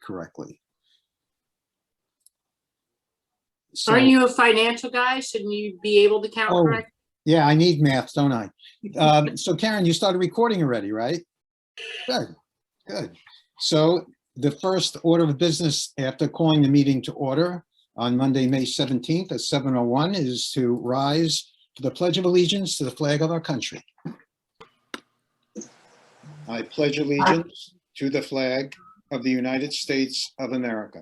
correctly. Aren't you a financial guy? Shouldn't you be able to count correctly? Yeah, I need math, don't I? So Karen, you started recording already, right? Good, good. So the first order of business after calling the meeting to order on Monday, May 17th at 7:01 is to rise for the Pledge of Allegiance to the flag of our country. I pledge allegiance to the flag of the United States of America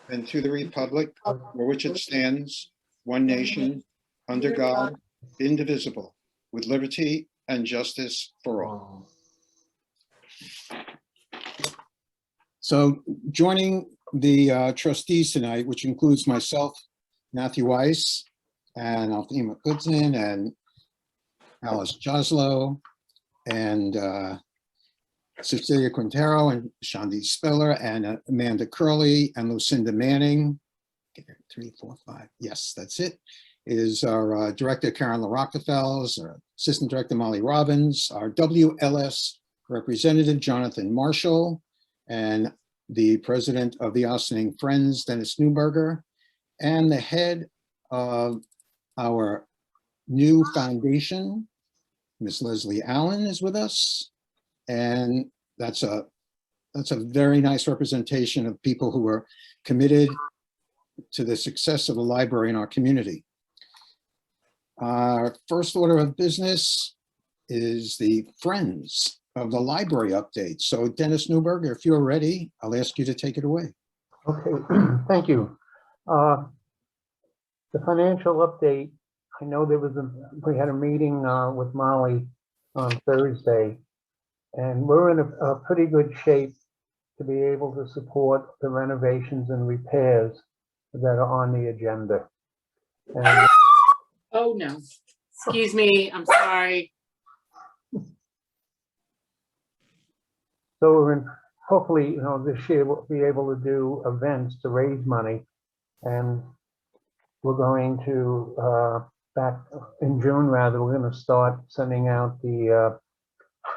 and to the republic for which it stands, one nation, under God, indivisible, with liberty and justice for all. So joining the trustees tonight, which includes myself, Matthew Weiss, and Althema Goodson, and Alice Joslow, and Cecilia Quintero, and Shandi Spiller, and Amanda Curley, and Lucinda Manning. 3, 4, 5. Yes, that's it. Is our director, Karen LaRockefels, our assistant director, Molly Robbins, our WLS representative, Jonathan Marshall, and the president of the Ossining Friends, Dennis Newberger, and the head of our new foundation, Miss Leslie Allen, is with us. And that's a very nice representation of people who are committed to the success of the library in our community. Our first order of business is the Friends of the Library update. So Dennis Newberger, if you're ready, I'll ask you to take it away. Okay, thank you. The financial update, I know we had a meeting with Molly on Thursday, and we're in a pretty good shape to be able to support the renovations and repairs that are on the agenda. And Oh, no. Excuse me. I'm sorry. so we're hopefully, this year we'll be able to do events to raise money. And we're going to, back in June rather, we're going to start sending out the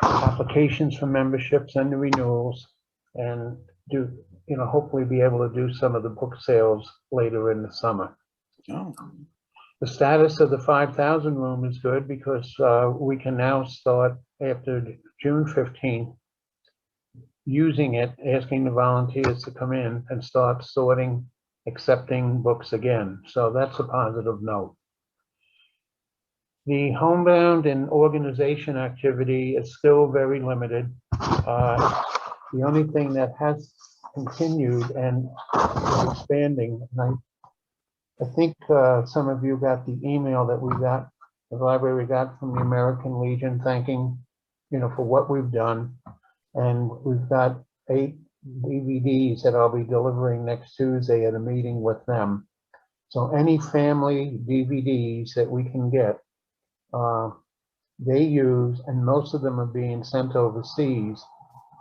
applications for memberships and the renewals, and do, hopefully be able to do some of the book sales later in the summer. Oh. The status of the 5,000 room is good because we can now start after June 15th using it, asking the volunteers to come in and start sorting, accepting books again. So that's a positive note. The homebound and organization activity is still very limited. The only thing that has continued and is expanding, and I think some of you got the email that the library got from the American Legion thanking, for what we've done. And we've got 8 DVDs that I'll be delivering next Tuesday at a meeting with them. So any family DVDs that we can get, they use, and most of them are being sent overseas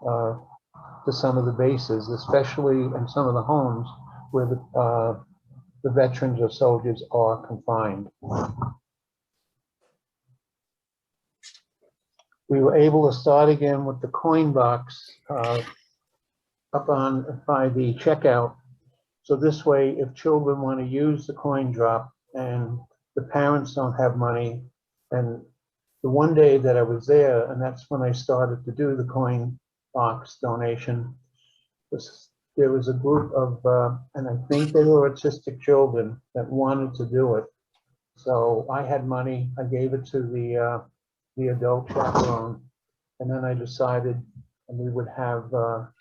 to some of the bases, especially in some of the homes where the veterans or soldiers are confined. We were able to start again with the coin box up by the checkout. So this way, if children want to use the coin drop and the parents don't have money, and the one day that I was there, and that's when I started to do the coin box donation, there was a group of, and I think they were autistic children that wanted to do it. So I had money, I gave it to the adult chaperone, and then I decided we would have, the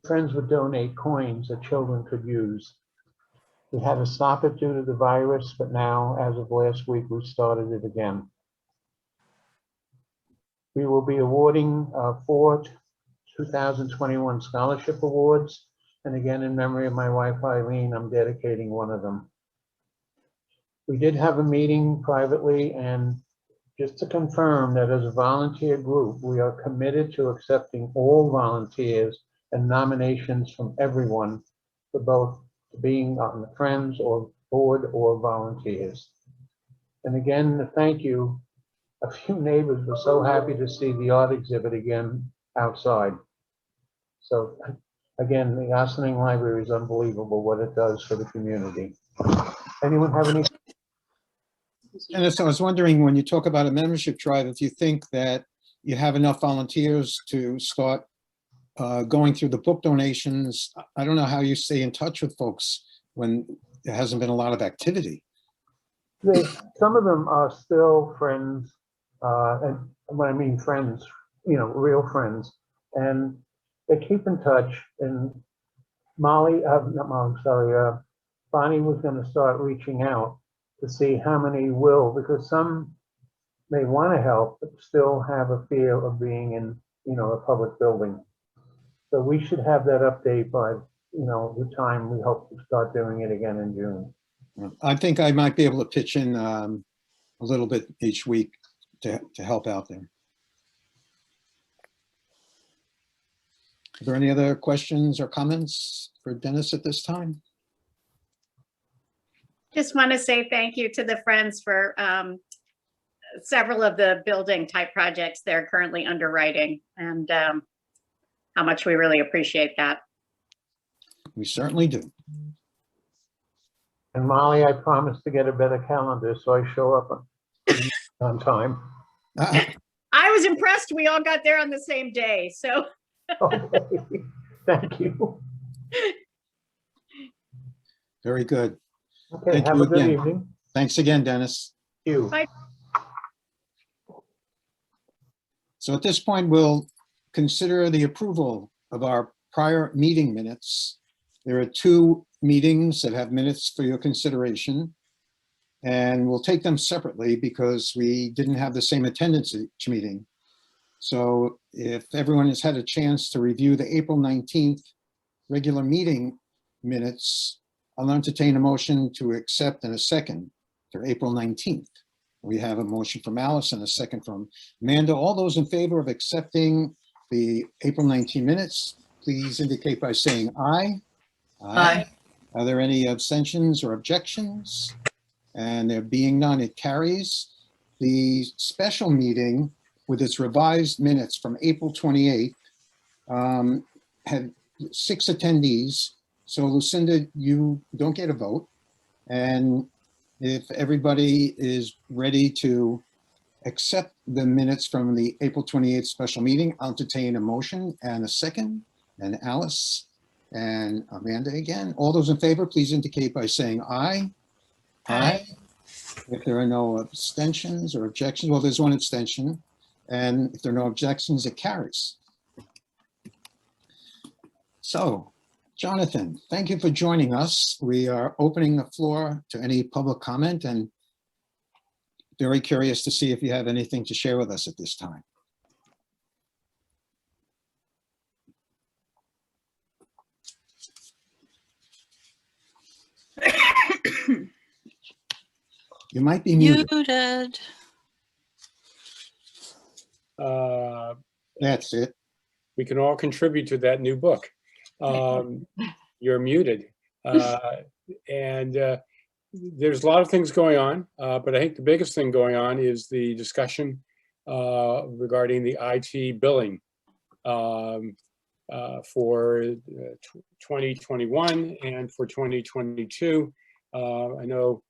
friends would donate coins that children could use. We had to stop it due to the virus, but now, as of last week, we started it again. We will be awarding 4 2021 scholarship awards. And again, in memory of my wife, Eileen, I'm dedicating one of them. We did have a meeting privately, and just to confirm that as a volunteer group, we are committed to accepting all volunteers and nominations from everyone for both being on the Friends or board or volunteers. And again, thank you. A few neighbors were so happy to see the art exhibit again outside. So again, the Ossining Library is unbelievable what it does for the community. Anyone have any? Dennis, I was wondering, when you talk about a membership drive, if you think that you have enough volunteers to start going through the book donations. I don't know how you stay in touch with folks when there hasn't been a lot of activity. Some of them are still friends, and when I mean friends, you know, real friends, and they keep in touch. And Bonnie was going to start reaching out to see how many will, because some may want to help, but still have a fear of being in, you know, a public building. So we should have that update by, you know, the time we hope to start doing it again in June. I think I might be able to pitch in a little bit each week to help out there. Are there any other questions or comments for Dennis at this time? Just want to say thank you to the Friends for several of the building type projects they're currently underwriting, and how much we really appreciate that. We certainly do. And Molly, I promise to get a better calendar so I show up on time. I was impressed we all got there on the same day, so. Okay, thank you. Very good. Okay, Thank have you a good again. evening. Thanks again, Dennis. Thank you. Bye. So at this point, we'll consider the approval of our prior meeting minutes. There are 2 meetings that have minutes for your consideration, and we'll take them separately because we didn't have the same attendance at each meeting. So if everyone has had a chance to review the April 19th regular meeting minutes, I'll entertain a motion to accept in a second for April 19th. We have a motion from Alice and a second from Amanda. All those in favor of accepting the April 19 minutes, please indicate by saying aye. Aye. Are there any abstentions or objections? And there being none, it carries. The special meeting with its revised minutes from April 28th had 6 attendees. So Lucinda, you don't get a vote. And if everybody is ready to accept the minutes from the April 28th special meeting, I'll entertain a motion and a second. And Alice and Amanda again. All those in favor, please indicate by saying aye. Aye. If there are no abstentions or objections, well, there's one abstention. And if there are no objections, it carries. So, Jonathan, thank you for joining us. We are opening the floor to any public comment and very curious to see if you have anything to share with us at this time. You might be muted. Muted. That's it. We can all contribute to that new book. You're muted. And there's a lot of things going on, but I think the biggest thing going on is the discussion regarding the IT billing for 2021 and for 2022. I know,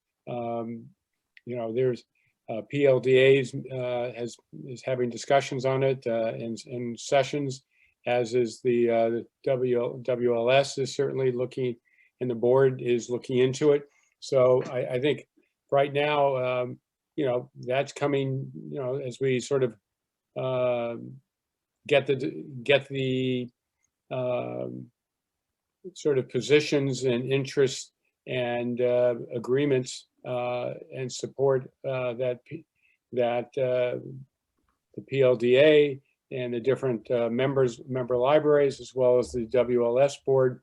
you know, there's PLDA's is having discussions on it in sessions, as is the WLS is certainly looking, and the board is looking into it. So I think right now, you know, that's coming, you know, as we sort of get the sort of positions and interests and agreements and support that the PLDA and the different member libraries, as well as the WLS board,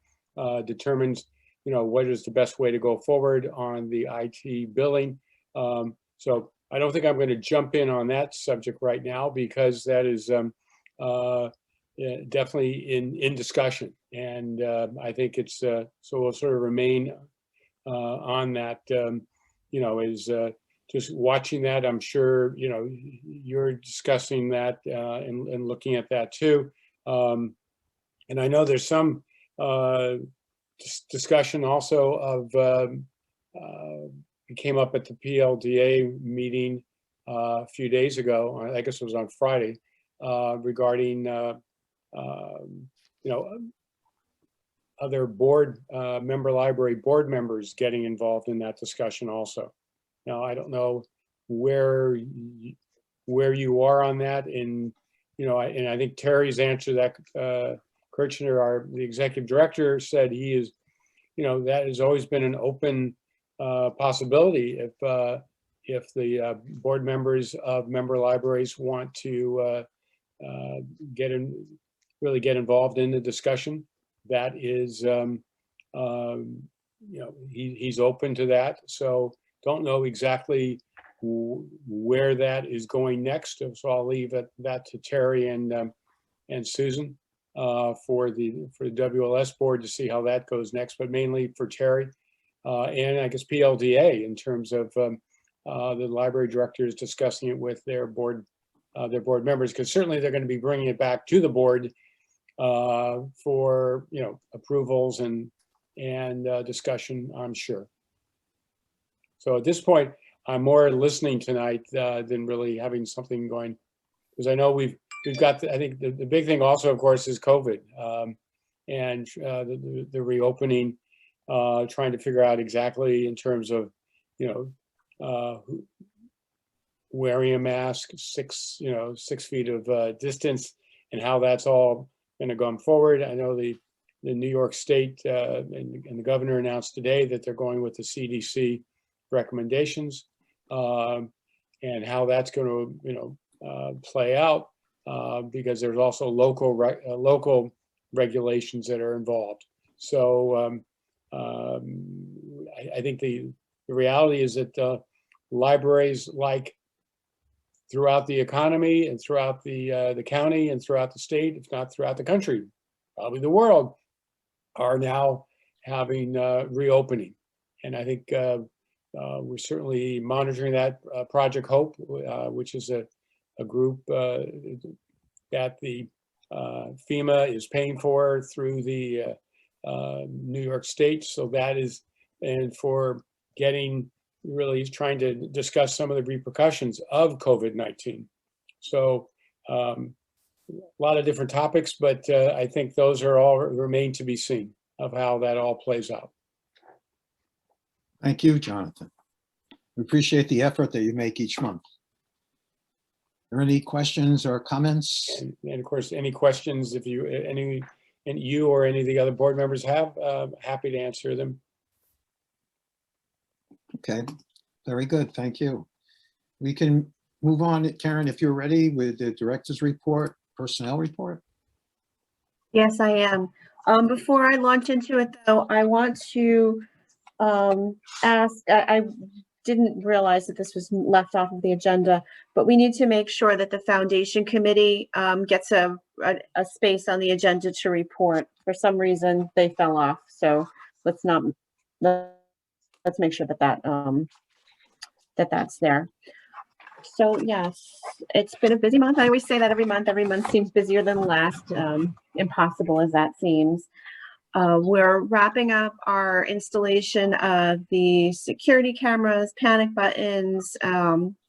determines, you know, what is the best way to go forward on the IT billing. So I don't think I'm going to jump in on that subject right now, because that is definitely in discussion, and I think it's so we'll sort of remain on that. You know, is just watching that. I'm sure, you know, you're discussing that and looking at that too. And I know there's some discussion also of, it came up at the PLDA meeting a few days ago, I guess it was on Friday, regarding, other board, member library board members getting involved in that discussion also. Now, I don't know where you are on that, and, and I think Terry's answer that, Kirchner, the executive director, said he is, that has always been an open possibility if the board members of member libraries want to really get involved in the discussion. That is, he's open to that. So don't know exactly where that is going next. So I'll leave that to Terry and Susan for the WLS board to see how that goes next, but mainly for Terry and I guess PLDA in terms of the library directors discussing it with their board members, because certainly they're going to be bringing it back to the board for approvals and discussion, I'm sure. So at this point, I'm more listening tonight than really having something going, because I know we've got I think the big thing also, of course, is COVID and the reopening, trying to figure out exactly in terms of wearing a mask, 6 feet of distance, and how that's all going to go forward. I know the New York State and the governor announced today that they're going with the CDC recommendations, and how that's going to play out, because there's also local regulations that are involved. So I think the reality is that libraries, like throughout the economy and throughout the county and throughout the state, if not throughout the country, probably the world, are now having reopening. And I think we're certainly monitoring that. Project Hope, which is a group that the FEMA is paying for through the New York State. So that is, and for really trying to discuss some of the repercussions of COVID-19. So a lot of different topics, but I think those are all remain to be seen of how that all plays out. Thank you, Jonathan. We appreciate the effort that you make each month. Are there any questions or comments? And of course, any questions, if you or any of the other board members have, happy to answer them. Okay, very good. Thank you. We can move on, Karen, if you're ready, with the director's report, personnel report. Yes, I am. Before I launch into it, though, I want to ask, I didn't realize that this was left off of the agenda, but we need to make sure that the foundation committee gets a space on the agenda to report. For some reason, they fell off. So let's make sure that that's there. So yes, it's been a busy month. I always say that every month seems busier than the last, impossible as that seems. We're wrapping up our installation of the security cameras, panic buttons,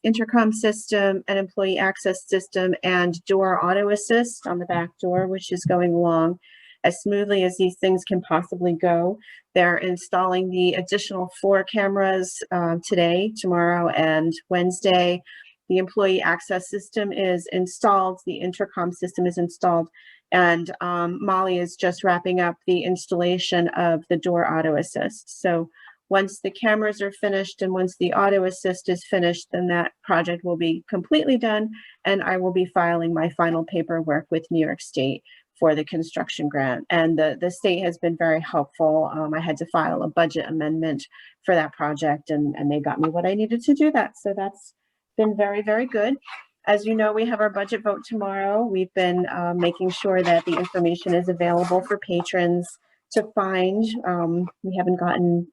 intercom system, and employee access system, and door auto assist on the back door, which is going along as smoothly as these things can possibly go. They're installing the additional 4 cameras today, tomorrow, and Wednesday. The employee access system is installed. The intercom system is installed. And Molly is just wrapping up the installation of the door auto assist. So once the cameras are finished and once the auto assist is finished, then that project will be completely done. And I will be filing my final paperwork with New York State for the construction grant. And the state has been very helpful. I had to file a budget amendment for that project, and they got me what I needed to do that. So that's been very, very good. As you know, we have our budget vote tomorrow. We've been making sure that the information is available for patrons to find. We haven't gotten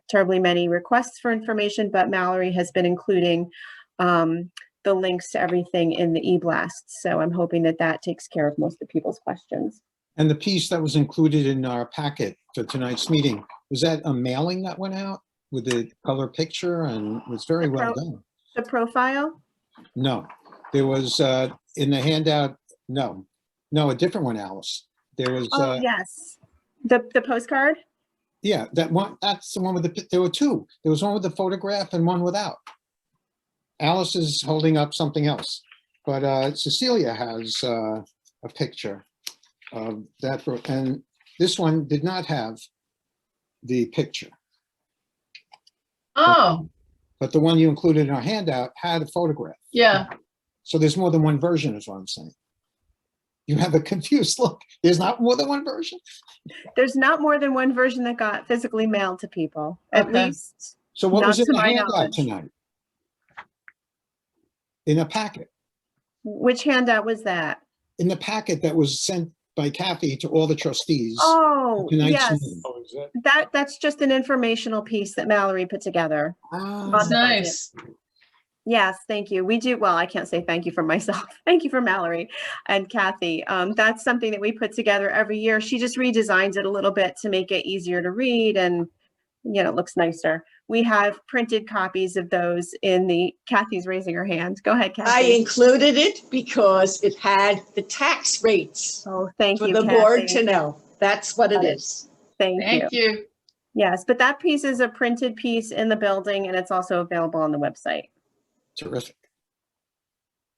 terribly many requests for information, but Mallory has been including the links to everything in the e-blast. So I'm hoping that that takes care of most of people's questions. And the piece that was included in our packet for tonight's meeting, was that a mailing that went out with the color picture and was very well done? The profile? No, there was, in the handout, no, a different one, Alice. There was, Oh, yes. The postcard? yeah, that one, that's the one with the, there were two. There was one with the photograph and one without. Alice is holding up something else, but Cecilia has a picture of that, and this one did not have the picture, Oh, but the one you included in our handout had a photograph. yeah. So there's more than one version is what I'm saying. You have a confused look. There's not more than one version? There's not more than one version that got physically mailed to people, at Okay. least. So what was Not in to the my handout knowledge. tonight? In a packet? Which handout was that? In the packet that was sent by Kathy to all the trustees. Oh, tonight's yes. meeting. Oh, is that? That's just an informational piece that Mallory put together. Ah, On the budget. Nice. Yes, thank you. We do, well, I can't say thank you for myself. Thank you for Mallory and Kathy. That's something that we put together every year. She just redesigns it a little bit to make it easier to read and, you know, it looks nicer. We have printed copies of those in the, Kathy's raising her hand. Go ahead, I Kathy. included it because it had the tax rates Oh, thank for you, the board to Kathy. know. That's what it Got it. is. Thank you. Thank you. Yes, but that piece is a printed piece in the building and it's also available on the website. terrific.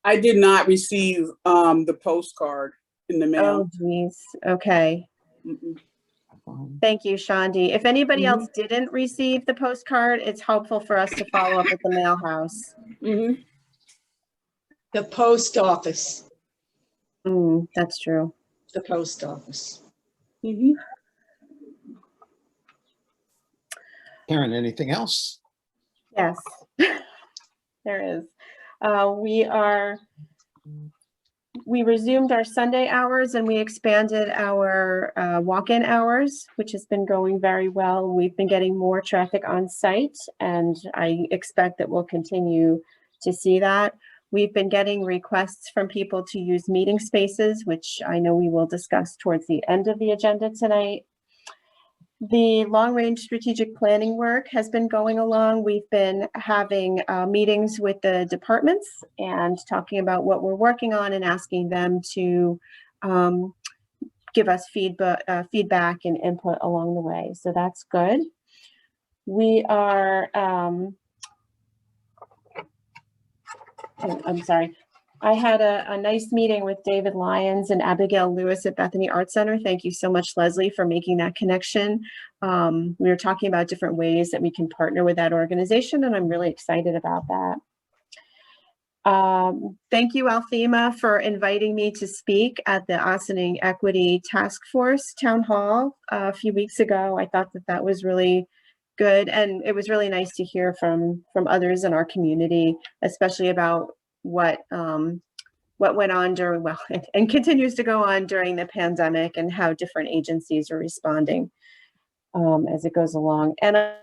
I did not receive the postcard in the Oh, mail. geez. Okay. Mm-mm. Thank you, Shandi. If anybody else didn't receive the postcard, it's helpful for us to follow up at the mail house. Mhm. The post office, That's true. the post office. Mhm. Karen, anything else? Yes, there is. We resumed our Sunday hours and we expanded our walk-in hours, which has been going very well. We've been getting more traffic on site and I expect that we'll continue to see that. We've been getting requests from people to use meeting spaces, which I know we will discuss towards the end of the agenda tonight. The long-range strategic planning work has been going along. We've been having meetings with the departments and talking about what we're working on and asking them to give us feedback and input along the way. So that's good. We are, I'm sorry. I had a nice meeting with David Lyons and Abigail Lewis at Bethany Art Center. Thank you so much, Leslie, for making that connection. We were talking about different ways that we can partner with that organization, and I'm really excited about that. Thank you, Althema, for inviting me to speak at the Ossining Equity Task Force Town Hall a few weeks ago. I thought that that was really good, and it was really nice to hear from others in our community, especially about what went on during, well, and continues to go on during the pandemic and how different agencies are responding as it goes along. And I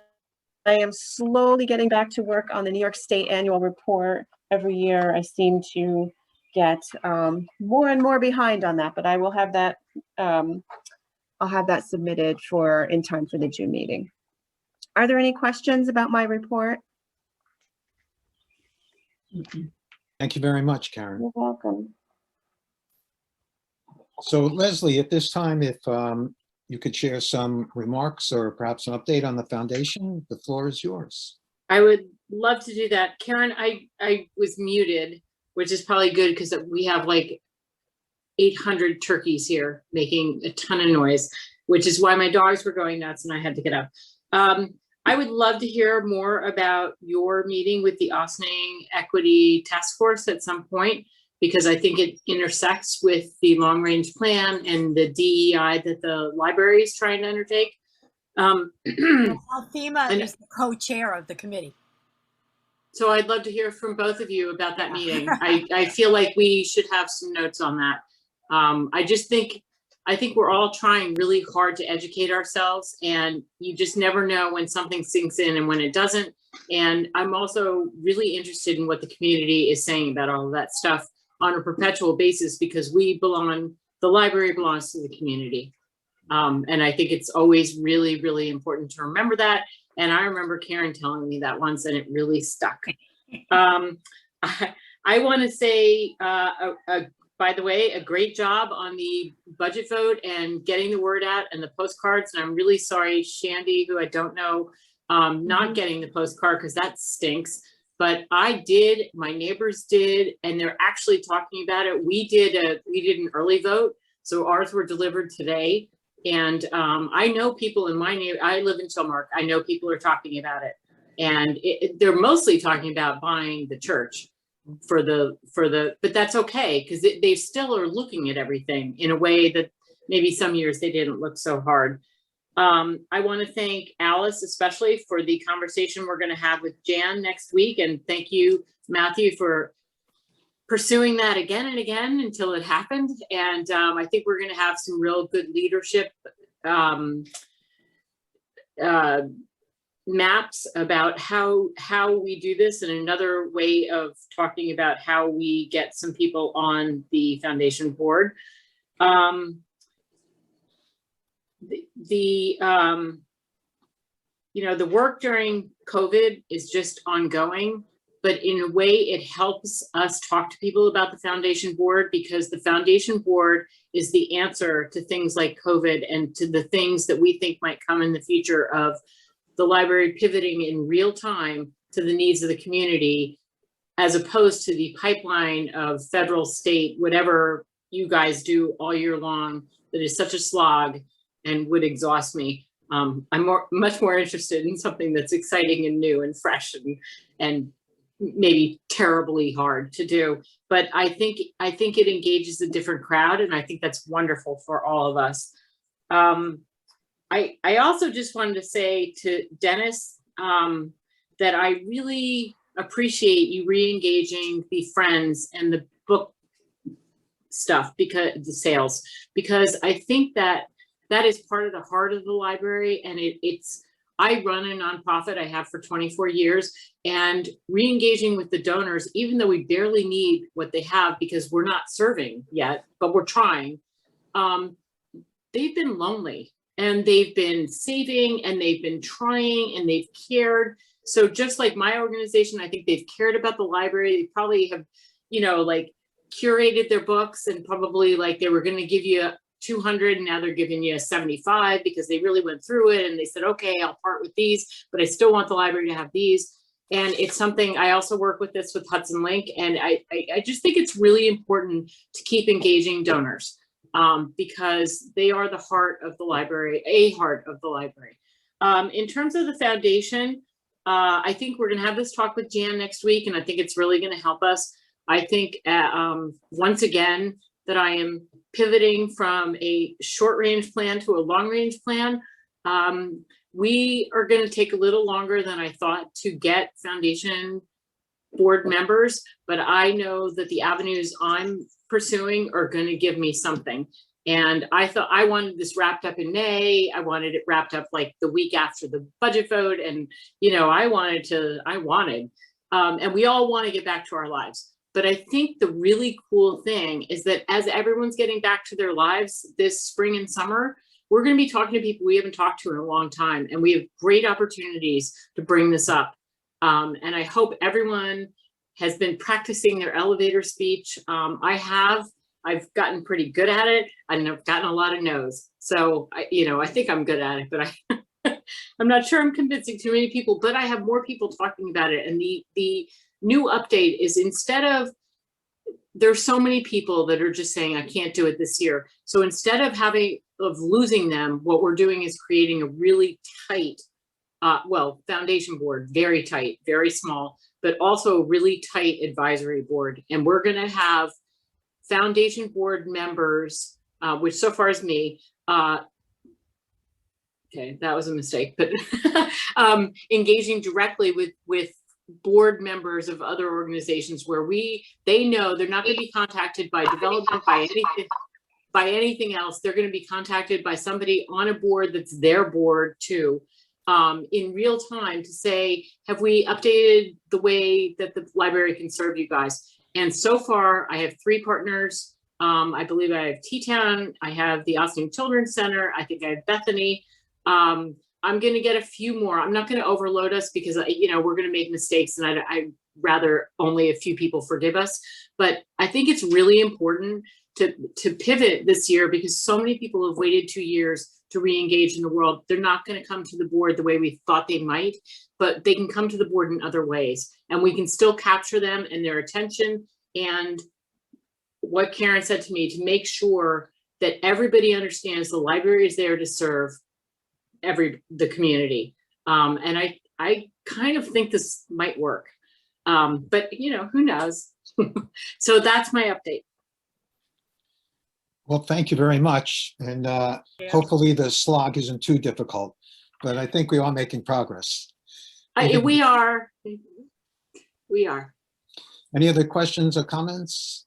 am slowly getting back to work on the New York State annual report. Every year I seem to get more and more behind on that, but I will have that, I'll have that submitted in time for the June meeting. Are there any questions about my report? Thank you very much, Karen. You're welcome. So Leslie, at this time, if you could share some remarks or perhaps an update on the foundation, the floor is yours. I would love to do that. Karen, I was muted, which is probably good because we have like 800 turkeys here making a ton of noise, which is why my dogs were going nuts and I had to get up. I would love to hear more about your meeting with the Ossining Equity Task Force at some point, because I think it intersects with the long range plan and the DEI that the library is trying to undertake. Althema is the co-chair of the committee. So I'd love to hear from both of you about that meeting. I feel like we should have some notes on that. I think we're all trying really hard to educate ourselves, and you just never know when something sinks in and when it doesn't. And I'm also really interested in what the community is saying about all of that stuff on a perpetual basis, because we belong the library belongs to the community. And I think it's always really, really important to remember that. And I remember Karen telling me that once, and it really stuck. I want to say, by the way, a great job on the budget vote and getting the word out and the postcards. And I'm really sorry, Shandy, who I don't know, not getting the postcard because that stinks. But I did, my neighbors did, and they're actually talking about it. We did an early vote, so ours were delivered today. And I know people in my neighborhood. I live in Shellmark. I know people are talking about it, and they're mostly talking about buying the church but that's okay, because they still are looking at everything in a way that maybe some years they didn't look so hard. I want to thank Alice especially for the conversation we're going to have with Jan next week, and thank you, Matthew, for pursuing that again and again until it happened. And I think we're going to have some real good leadership maps about how we do this, and another way of talking about how we get some people on the foundation board. The work during COVID is just ongoing, but in a way it helps us talk to people about the foundation board, because the foundation board is the answer to things like COVID and to the things that we think might come in the future of the library pivoting in real time to the needs of the community, as opposed to the pipeline of federal, state, whatever you guys do all year long that is such a slog and would exhaust me. I'm much more interested in something that's exciting and new and fresh and maybe terribly hard to do. But I think it engages a different crowd, and I think that's wonderful for all of us. I also just wanted to say to Dennis that I really appreciate you re-engaging the friends and the book stuff, because the sales, because I think that is part of the heart of the library. And I run a nonprofit, I have for 24 years, and re-engaging with the donors, even though we barely need what they have because we're not serving yet, but we're trying. They've been lonely, and they've been saving, and they've been trying, and they've cared. So just like my organization, I think they've cared about the library. They probably have, like curated their books, and probably like they were going to give you 200 and now they're giving you 75 because they really went through it and they said, okay, I'll part with these, but I still want the library to have these. And it's something, I also work with this with Hudson Link, and I just think it's really important to keep engaging donors. Because they are the heart of the library, a heart of the library. In terms of the foundation, I think we're going to have this talk with Jan next week, and I think it's really going to help us. I think once again that I am pivoting from a short range plan to a long range plan. We are going to take a little longer than I thought to get foundation board members, but I know that the avenues I'm pursuing are going to give me something. And I thought I wanted this wrapped up in May. I wanted it wrapped up like the week after the budget vote. And, and we all want to get back to our lives. But I think the really cool thing is that as everyone's getting back to their lives this spring and summer, we're going to be talking to people we haven't talked to in a long time. And we have great opportunities to bring this up. And I hope everyone has been practicing their elevator speech. I've gotten pretty good at it, and I've gotten a lot of no's. So, I think I'm good at it, but I'm not sure I'm convincing too many people, but I have more people talking about it. And the new update is, instead of, there's so many people that are just saying, I can't do it this year. So instead of losing them, what we're doing is creating a really tight, foundation board, very tight, very small, but also a really tight advisory board. And we're going to have foundation board members, which so far is me. Okay, that was a mistake, but engaging directly with board members of other organizations where they know they're not going to be contacted by development, by anything else. They're going to be contacted by somebody on a board that's their board too, in real time, to say, have we updated the way that the library can serve you guys? And so far I have 3 partners. I believe I have T-Town, I have the Ossining Children's Center, I think I have Bethany. I'm gonna get a few more. I'm not gonna overload us because, we're gonna make mistakes, and I'd rather only a few people forgive us. But I think it's really important to pivot this year, because so many people have waited 2 years to re-engage in the world. They're not gonna come to the board the way we thought they might, but they can come to the board in other ways, and we can still capture them and their attention. And what Karen said to me, to make sure that everybody understands the library is there to serve the community. And I kind of think this might work. But who knows? So that's my update. Well, thank you very much. And hopefully the slog isn't too difficult, but I think we are making progress. We are. Any other questions or comments?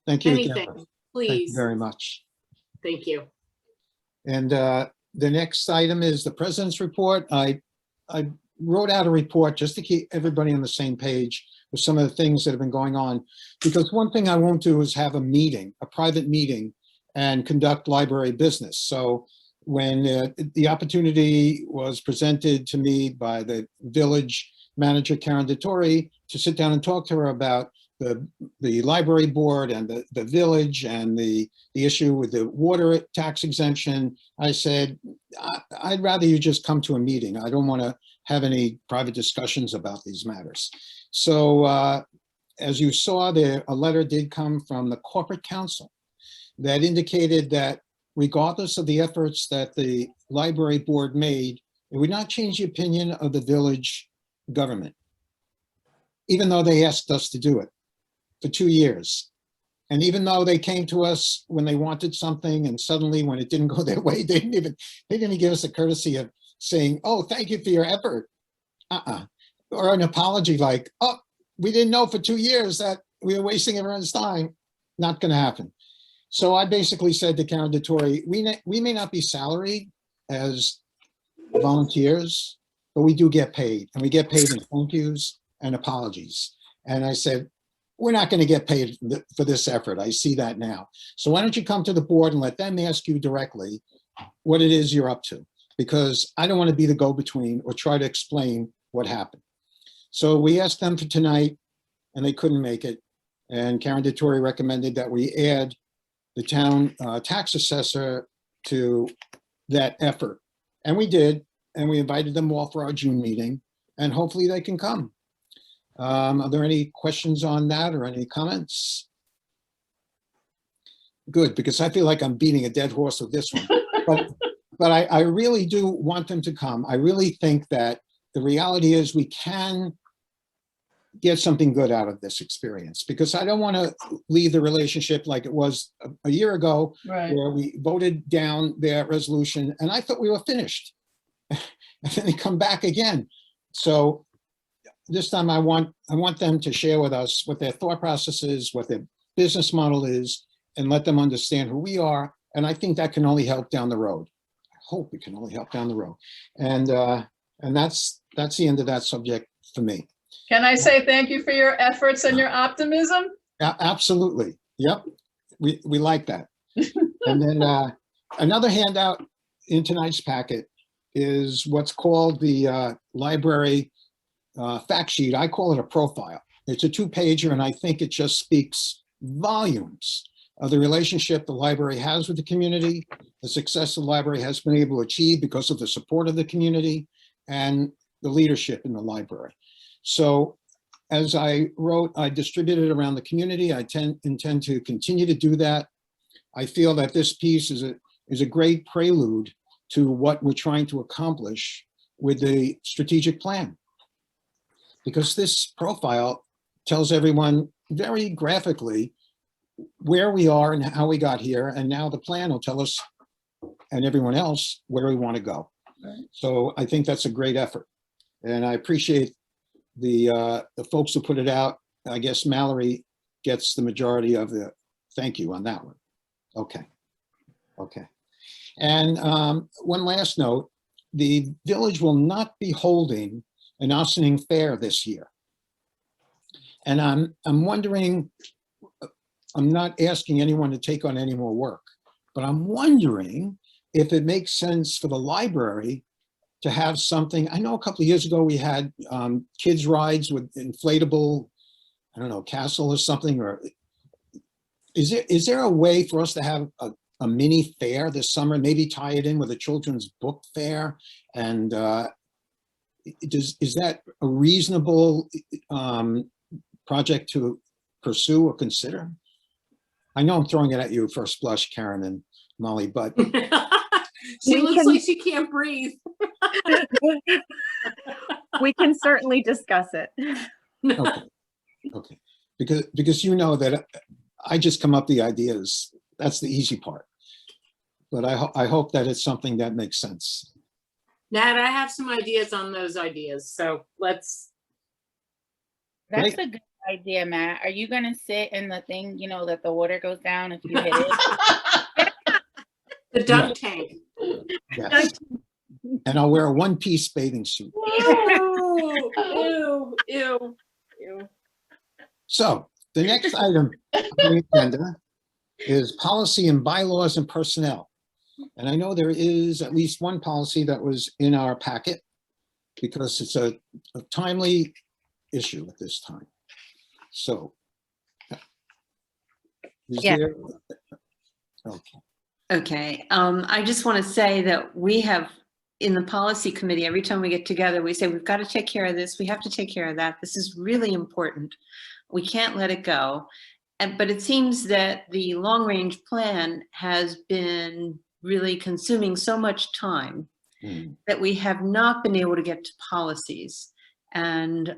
Thank you again. Anything, Thank you please. very much. Thank you. And the next item is the president's report. I wrote out a report just to keep everybody on the same page with some of the things that have been going on. Because one thing I won't do is have a meeting, a private meeting, and conduct library business. So when the opportunity was presented to me by the village manager, Karen DeTore, to sit down and talk to her about the library board and the village and the issue with the water tax exemption, I said, I'd rather you just come to a meeting. I don't want to have any private discussions about these matters. So as you saw there, a letter did come from the corporate council that indicated that regardless of the efforts that the library board made, it would not change the opinion of the village government, even though they asked us to do it for 2 years. And even though they came to us when they wanted something, and suddenly when it didn't go their way, they didn't even give us the courtesy of saying, oh, thank you for your effort. Or an apology like, oh, we didn't know for 2 years that we were wasting everyone's time. Not gonna happen. So I basically said to Karen DeTore, we may not be salaried as volunteers, but we do get paid, and we get paid in thank yous and apologies. And I said, we're not going to get paid for this effort. I see that now. So why don't you come to the board and let them ask you directly what it is you're up to? Because I don't want to be the go-between or try to explain what happened. So we asked them for tonight, and they couldn't make it. And Karen DeTore recommended that we add the town tax assessor to that effort. And we did, and we invited them all for our June meeting, and hopefully they can come. Are there any questions on that or any comments? Good, because I feel like I'm beating a dead horse with this one. But I really do want them to come. I really think that the reality is we can get something good out of this experience, because I don't want to leave the relationship like it was a year ago, where we voted down their resolution and I thought we were finished. And then they come back again. So this time I want them to share with us what their thought process is, what their business model is, and let them understand who we are. And I think that can only help down the road. I hope it can only help down the road. And that's the end of that subject for me. Can I say thank you for your efforts and your optimism? Absolutely. Yep. We like that. And then another handout in tonight's packet is what's called the library fact sheet. I call it a profile. It's a 2-pager, and I think it just speaks volumes of the relationship the library has with the community, the success the library has been able to achieve because of the support of the community and the leadership in the library. So as I wrote, I distributed around the community. I intend to continue to do that. I feel that this piece is a great prelude to what we're trying to accomplish with the strategic plan. Because this profile tells everyone very graphically where we are and how we got here. And now the plan will tell us and everyone else where we want to go. Right. So I think that's a great effort. And I appreciate the folks who put it out. I guess Mallory gets the majority of the thank you on that one. Okay. Okay. And one last note, the village will not be holding an Ossining fair this year. And I'm wondering, I'm not asking anyone to take on any more work, but I'm wondering if it makes sense for the library to have something. I know a couple of years ago we had kids rides with inflatable, I don't know, castle or something, or is there a way for us to have a mini fair this summer, maybe tie it in with a children's book fair? And is that a reasonable project to pursue or consider? I know I'm throwing it at you first blush, Karen and Molly, but She We looks can- like she can't breathe. We can certainly discuss it. okay. Because you know that I just come up with the ideas. That's the easy part. But I hope that it's something that makes sense. Nat, I have some ideas on those ideas, so let's. That's Great. a good idea, Matt. Are you gonna sit in the thing, you know, that the water goes down if you hit it? The dunk tank. Yes. And I'll wear a one-piece bathing suit. Ew, ew, ew, ew. So the next item on the agenda is policy and bylaws and personnel. And I know there is at least one policy that was in our packet because it's a timely issue at this time. So. Is Yeah. there? Okay. Okay, I just want to say that we have, in the policy committee, every time we get together, we say, we've got to take care of this, we have to take care of that. This is really important. We can't let it go. But it seems that the long-range plan has been really consuming so much time that we have not been able to get to policies. And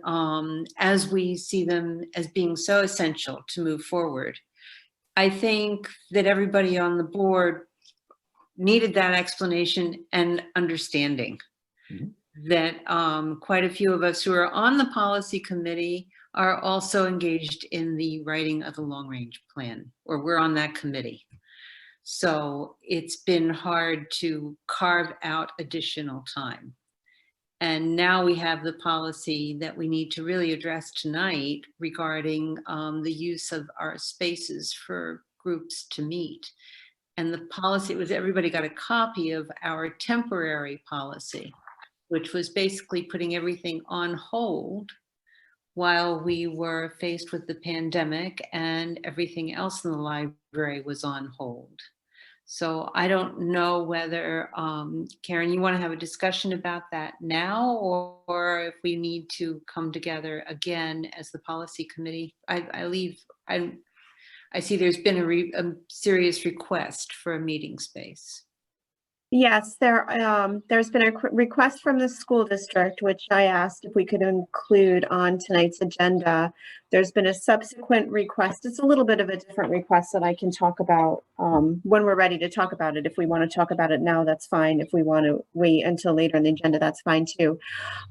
as we see them as being so essential to move forward, I think that everybody on the board needed that explanation and understanding. That quite a few of us who are on the policy committee are also engaged in the writing of the long range plan, or we're on that committee. So it's been hard to carve out additional time. And now we have the policy that we need to really address tonight regarding the use of our spaces for groups to meet. And the policy was, everybody got a copy of our temporary policy, which was basically putting everything on hold while we were faced with the pandemic and everything else in the library was on hold. So I don't know whether, Karen, you want to have a discussion about that now, or if we need to come together again as the policy committee. I see there's been a serious request for a meeting space. Yes, there's been a request from the school district, which I asked if we could include on tonight's agenda. There's been a subsequent request. It's a little bit of a different request that I can talk about when we're ready to talk about it. If we want to talk about it now, that's fine. If we want to wait until later in the agenda, that's fine too.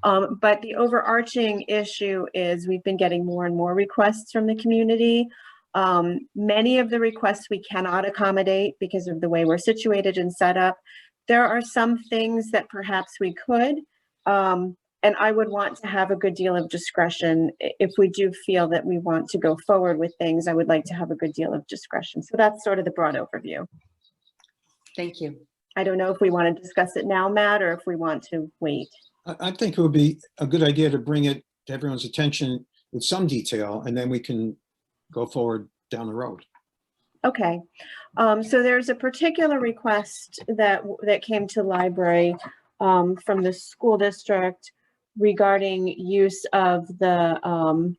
But the overarching issue is we've been getting more and more requests from the community. Many of the requests we cannot accommodate because of the way we're situated and set up. There are some things that perhaps we could, and I would want to have a good deal of discretion. If we do feel that we want to go forward with things, I would like to have a good deal of discretion. So that's sort of the broad overview. Thank you. I don't know if we want to discuss it now, Matt, or if we want to wait. I think it would be a good idea to bring it to everyone's attention with some detail, and then we can go forward down the road. Okay, so there's a particular request that came to library from the school district regarding use of the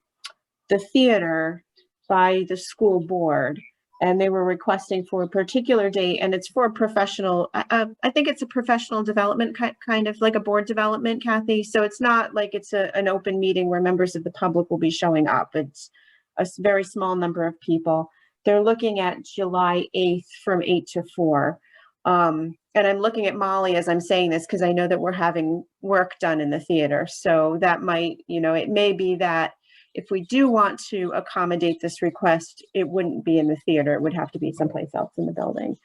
theater by the school board, and they were requesting for a particular date, and it's for a professional. I think it's a professional development kind of like a board development, Kathy. So it's not like it's an open meeting where members of the public will be showing up. It's a very small number of people. They're looking at July 8th from 8 to 4. And I'm looking at Molly as I'm saying this because I know that we're having work done in the theater. So that might, it may be that if we do want to accommodate this request, it wouldn't be in the theater. It would have to be someplace else in the building.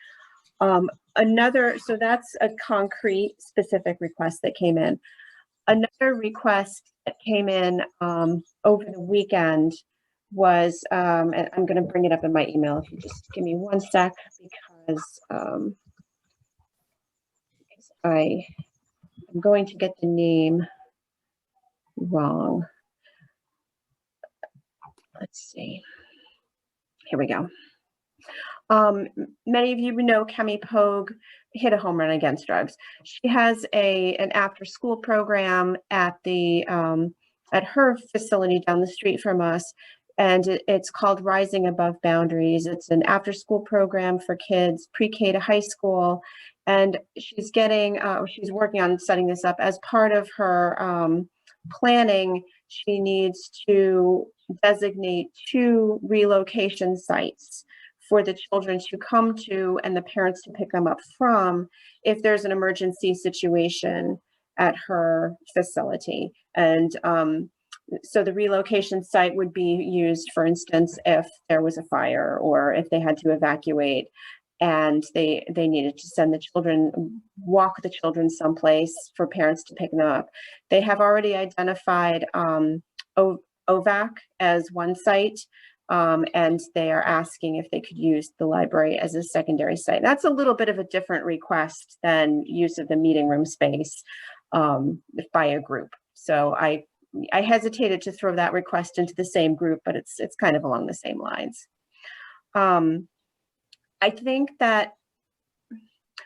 So that's a concrete specific request that came in. Another request that came in over the weekend was, and I'm going to bring it up in my email if you just give me one sec, because I am going to get the name wrong. Let's see. Here we go. Many of you know Kemi Pogue hit a home run against drugs. She has an after school program at the at her facility down the street from us, and it's called Rising Above Boundaries. It's an after school program for kids pre-K to high school, and she's getting she's working on setting this up as part of her planning. She needs to designate 2 relocation sites for the children to come to and the parents to pick them up from if there's an emergency situation at her facility. And so the relocation site would be used, for instance, if there was a fire or if they had to evacuate and they needed to send the children, walk the children someplace for parents to pick them up. They have already identified OVAC as one site. And they are asking if they could use the library as a secondary site. That's a little bit of a different request than use of the meeting room space by a group. So I hesitated to throw that request into the same group, but it's kind of along the same lines. I think that,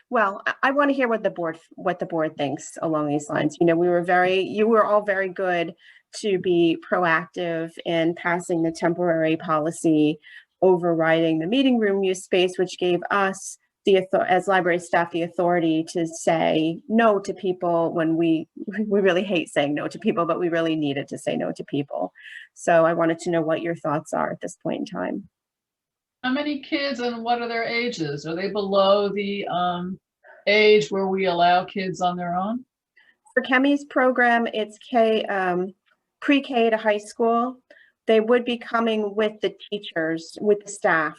well, I want to hear what the board thinks along these lines. You know, you were all very good to be proactive in passing the temporary policy overriding the meeting room use space, which gave us as library staff the authority to say no to people when we really hate saying no to people, but we really needed to say no to people. So I wanted to know what your thoughts are at this point in time. How many kids and what are their ages? Are they below the age where we allow kids on their own? For Kemi's program, it's pre-K to high school. They would be coming with the teachers, with the staff.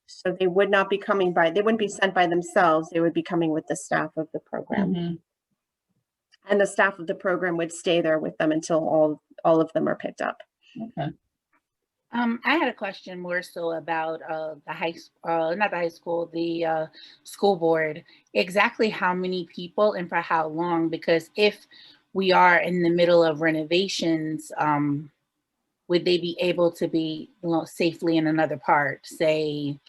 So they would not be coming they wouldn't be sent by themselves. They would be coming with the staff of the program. Mm-hmm. And the staff of the program would stay there with them until all of them are picked up. Okay. I had a question more so about not the high school, the school board. Exactly how many people and for how long? Because if we are in the middle of renovations, would they be able to be, safely in another part? Say,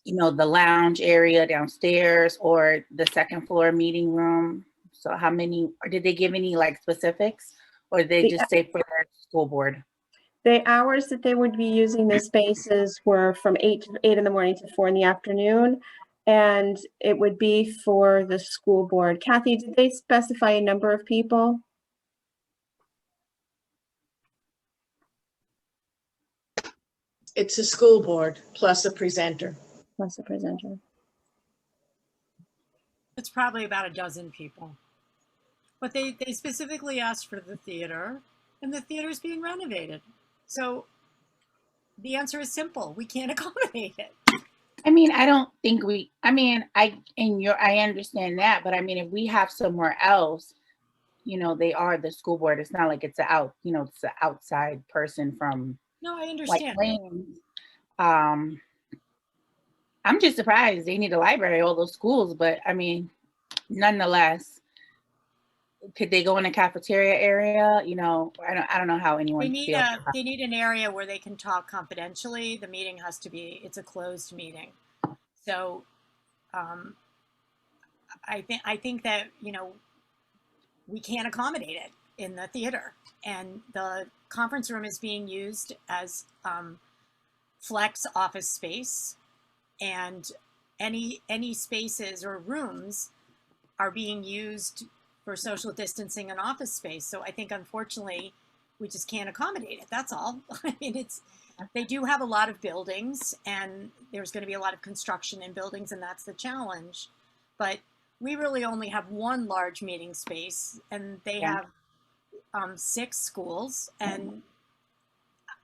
the lounge area downstairs or the second floor meeting room. So how many, or did they give any specifics, or did they just say for their school board? The hours that they would be using the spaces were from 8 in the morning to 4 in the afternoon. And it would be for the school board. Kathy, did they specify a number of people? It's a school board plus a presenter. Plus a presenter. It's probably about a dozen people. But they specifically asked for the theater, and the theater's being renovated. So the answer is simple. We can't accommodate it. I mean, I don't think I understand that, but I mean, if we have somewhere else, they are the school board. It's not like it's it's an outside person from. No, I understand. I'm just surprised they need a library, all those schools, but I mean, nonetheless, could they go in the cafeteria area? I don't know how anyone feels. They need an area where they can talk confidentially. The meeting has to be, it's a closed meeting. So I think that, we can't accommodate it in the theater, and the conference room is being used as flex office space, and any spaces or rooms are being used for social distancing and office space. So I think, unfortunately, we just can't accommodate it. That's all. I mean, they do have a lot of buildings, and there's going to be a lot of construction in buildings, and that's the challenge. But we really only have one large meeting space, and they have 6 schools, and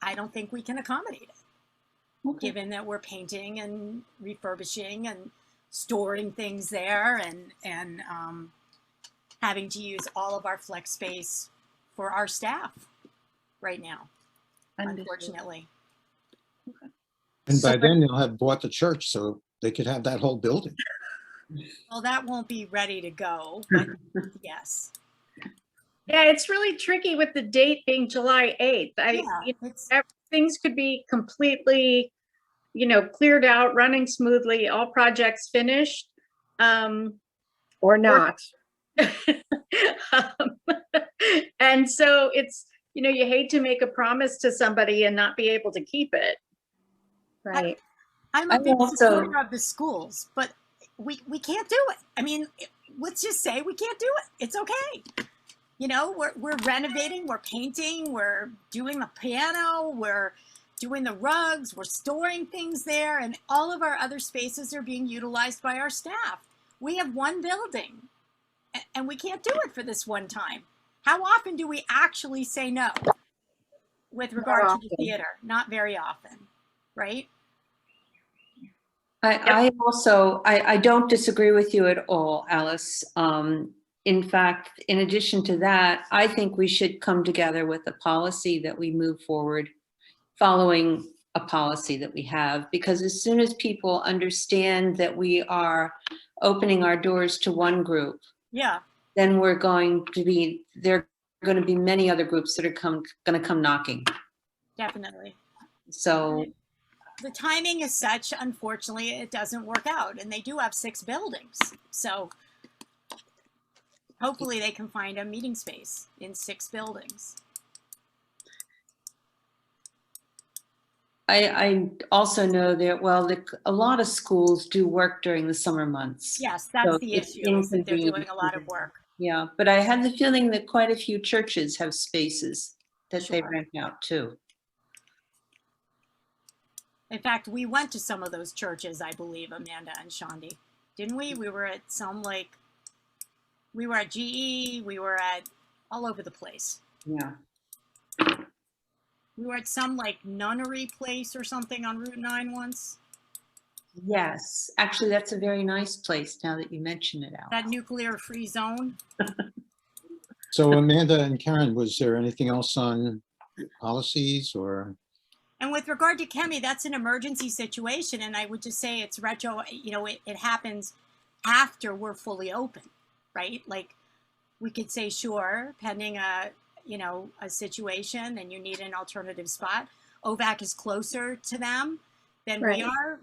I don't think we can accommodate it, given that we're painting and refurbishing and storing things there, and having to use all of our flex space for our staff right now. Understood. unfortunately. And So- by then they'll have bought the church, so they could have that whole building. Well, that won't be ready to go, but yes. Yeah, it's really tricky with the date being July 8th. Yeah, it's, Things could be completely, cleared out, running smoothly, all projects finished. Or not. And so it's, you hate to make a promise to somebody and not be able to keep it. Right. I'm I a big also- supporter of the schools, but we can't do it. I mean, let's just say we can't do it. It's okay. We're renovating, we're painting, we're doing the piano, we're doing the rugs, we're storing things there, and all of our other spaces are being utilized by our staff. We have one building, and we can't do it for this one time. How often do we actually say no with regard to the often. theater? Not very often, right? I also, I don't disagree with you at all, Alice. In fact, in addition to that, I think we should come together with a policy that we move forward following a policy that we have, because as soon as people understand that we are opening our doors to one group, Yeah. then there are going to be many other groups that are going to come knocking. Definitely. So The timing is such, unfortunately, it doesn't work out. And they do have 6 buildings. So hopefully they can find a meeting space in 6 buildings. I also know that, well, a lot of schools do work during the summer months. Yes, that's So the it's issue, is that they're doing inconvenient a lot for of work. Yeah, but I have the feeling that quite a few churches have spaces that they Sure. rent out too. In fact, we went to some of those churches, I believe, Amanda and Shandi. Didn't we? We were at we were at GE, we were at all over the place. Yeah. We were at some nunnery place or something on Route 9 once. Yes, actually, that's a very nice place now that you mention it, Al. That nuclear-free zone. So Amanda and Karen, was there anything else on policies or? And with regard to Kemi, that's an emergency situation. And I would just say it's retro, it happens after we're fully open, right? Like we could say, sure, pending a situation and you need an alternative spot. OVAC is closer to them than Right. we are.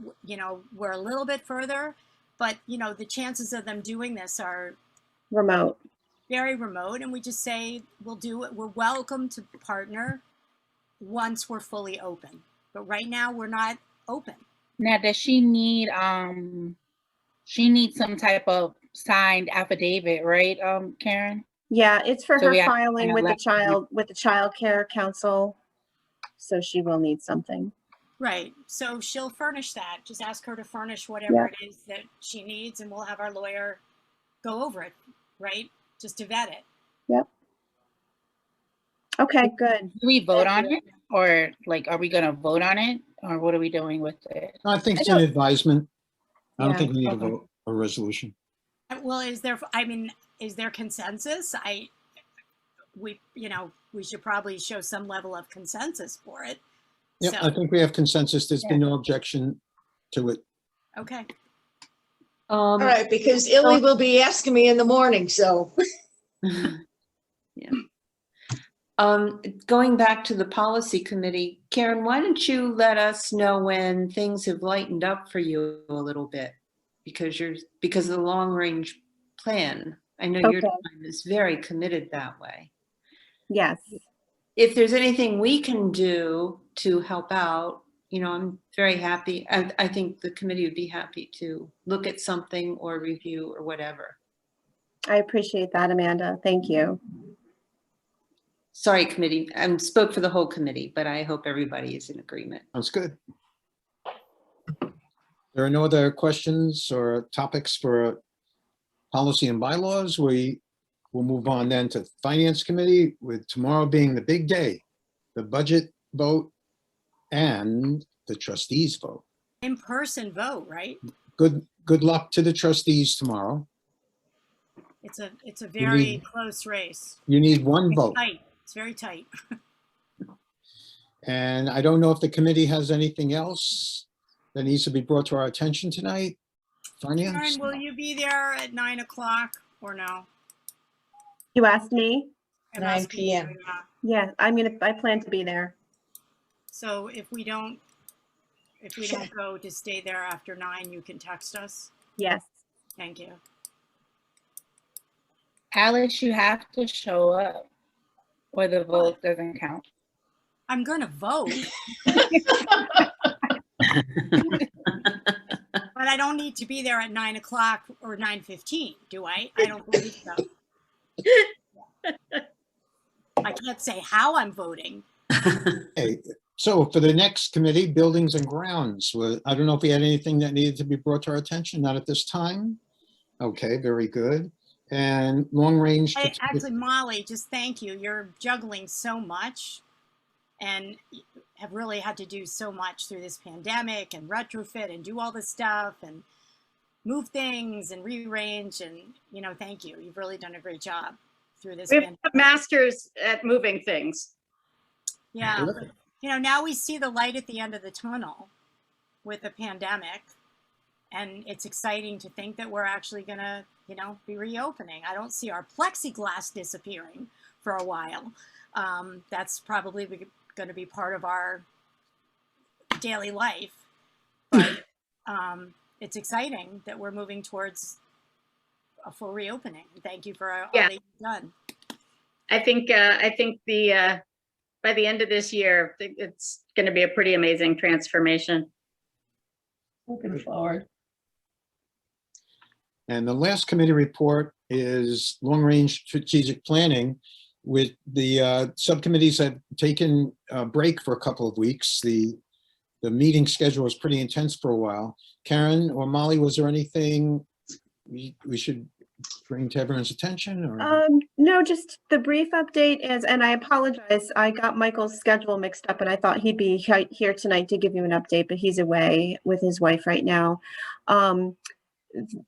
We're a little bit further, but the chances of them doing this are Remote. very remote. And we just say, we'll do it. We're welcome to partner once we're fully open. But right now we're not open. Now, does she need some type of signed affidavit, right, Karen? Yeah, it's for So her we have to filing kinda with the child care council. So she will need something. Right. So she'll furnish that. Just ask her to furnish whatever it is that she needs, and we'll have our lawyer go over it, right? Just to vet it. Yep. Okay, good. Do we vote on it, or are we gonna vote on it, or what are we doing with it? I think it's an advisement. I don't Yeah. think we need a Okay. vote or resolution. Well, is there consensus? We should probably show some level of consensus for it. Yep, So, I think we have consensus. There's been no objection to it. okay. All right, because Illy will be asking me in the morning, so. Yeah. Going back to the policy committee, Karen, why don't you let us know when things have lightened up for you a little bit? Because of the long range plan. I know your Okay. time is very committed that way. Yes. If there's anything we can do to help out, I'm very happy. I think the committee would be happy to look at something or review or whatever. I appreciate that, Amanda. Thank you. Sorry, committee, I spoke for the whole committee, but I hope everybody is in agreement. Sounds good. There are no other questions or topics for policy and bylaws. We will move on then to Finance Committee, with tomorrow being the big day, the budget vote and the trustees vote. In-person vote, right? Good luck to the trustees tomorrow. It's a very need- close race. You need one It's vote. tight. It's very tight. And I don't know if the committee has anything else that needs to be brought to our attention tonight. Karen, Finance? will you be there at 9 o'clock or no? You asked me? I'm 9 asking you, p.m. yeah. Yeah, I plan to be there. So if we don't go to stay there after 9, you can text us. Yes. Thank you. Alice, you have to show up or the vote doesn't count. I'm gonna vote, but I don't need to be there at 9 o'clock or 9:15, do I? I don't believe so. I can't say how I'm voting. Okay, so for the next committee, Buildings and Grounds, I don't know if we had anything that needed to be brought to our attention, not at this time. Okay, very good. And Long Range. Actually, Molly, just thank you. You're juggling so much and have really had to do so much through this pandemic and retrofit and do all this stuff and move things and rearrange. And, you know, thank you. You've really done a great job through this We've pandemic. masters at moving things. Yeah. You know, now we see the light at the end of the tunnel with the pandemic. And it's exciting to think that we're actually going to, you know, be reopening. I don't see our plexiglass disappearing for a while. That's probably going to be part of our daily life. But it's exciting that we're moving towards a full reopening. Thank you for all that you've done. I think the by the end of this year, it's going to be a pretty amazing transformation. Looking forward. And the last committee report is Long Range Strategic Planning. With the subcommittees have taken a break for a couple of weeks. The meeting schedule was pretty intense for a while. Karen or Molly, was there anything we should bring to everyone's attention? Or? No, just the brief update is, and I apologize, I got Michael's schedule mixed up and I thought he'd be here tonight to give you an update, but he's away with his wife right now.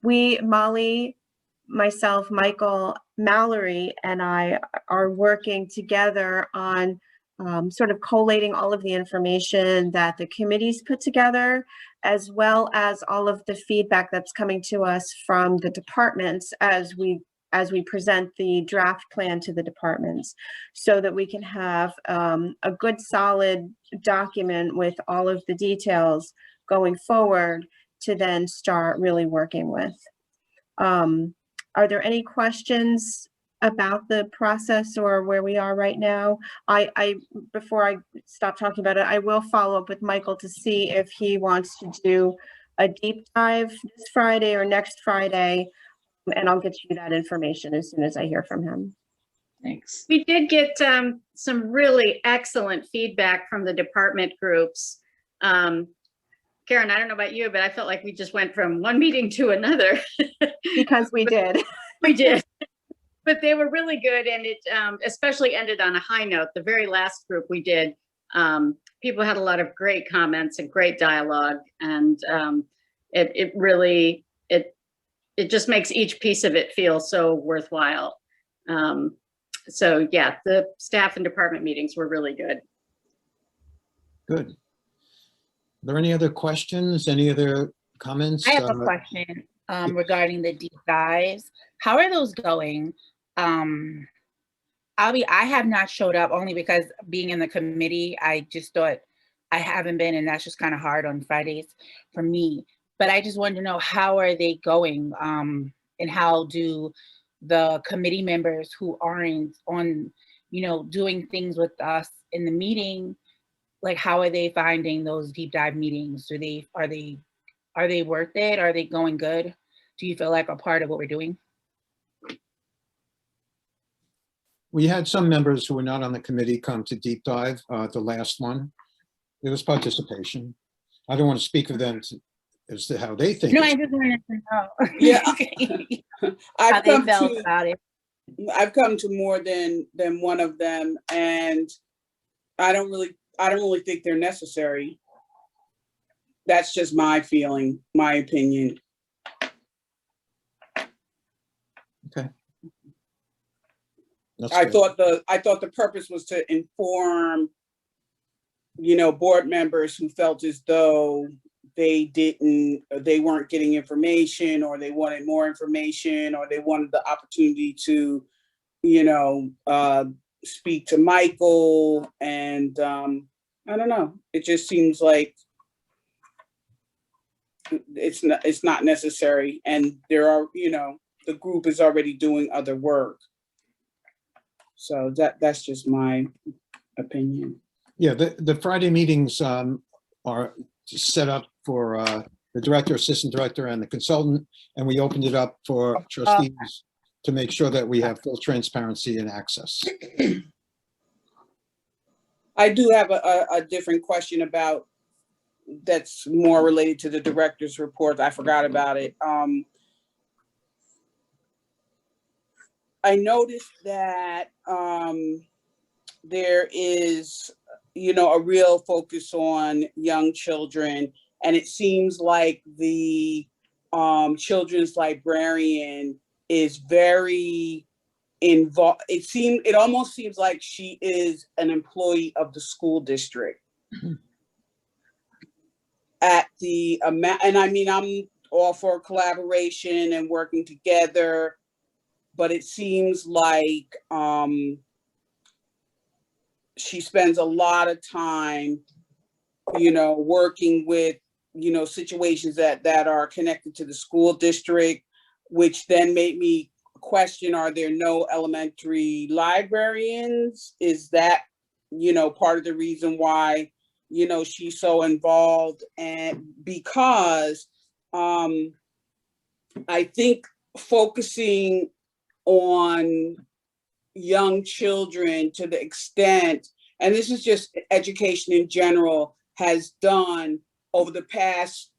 Molly, myself, Michael, Mallory, and I are working together on sort of collating all of the information that the committees put together, as well as all of the feedback that's coming to us from the departments as we present the draft plan to the departments, so that we can have a good solid document with all of the details going forward to then start really working with. Are there any questions about the process or where we are right now? Before I stop talking about it, I will follow up with Michael to see if he wants to do a deep dive this Friday or next Friday, and I'll get you that information as soon as I hear from him. Thanks. We did get some really excellent feedback from the department groups. Karen, I don't know about you, but I felt like we just went from one meeting to another. Because we did. We did. But they were really good, and it especially ended on a high note. The very last group we did, people had a lot of great comments and great dialogue, and it really just makes each piece of it feel so worthwhile. So yeah, the staff and department meetings were really good. Good. Are there any other questions? Any other comments? I have a question regarding the deep dives. How are those going? I have not showed up only because being in the committee, I just thought I haven't been, and that's just kind of hard on Fridays for me. But I just wanted to know, how are they going? And how do the committee members who aren't on, doing things with us in the meeting, like, how are they finding those deep dive meetings? Are they worth it? Are they going good? Do you feel like a part of what we're doing? We had some members who were not on the committee come to deep dive, the last one. There was participation. I don't want to speak for them as to how they think. No, I just wanted to know. Yeah. How they felt about it. I've come to more than one of them, and I don't really think they're necessary. That's just my feeling, my opinion. Okay. I thought the purpose was to inform board members who felt as though they weren't getting information, or they wanted more information, or they wanted the opportunity to, speak to Michael. And I don't know, it just seems like it's not necessary. And there are, the group is already doing other work. So that's just my opinion. Yeah, the Friday meetings are set up for the director, assistant director, and the consultant, and we opened it up for trustees to make sure that we have full transparency and access. I do have a different question about, that's more related to the director's report. I forgot about it. I noticed that there is, a real focus on young children, and it seems like the children's librarian is very involved. It almost seems like she is an employee of the school district. At the amount, and I mean, I'm all for collaboration and working together, but it seems like she spends a lot of time, working with, situations that are connected to the school district, which then made me question, are there no elementary librarians? Is that, part of the reason why, she's so involved? And because I think focusing on young children to the extent, and this is just education in general, has done over the past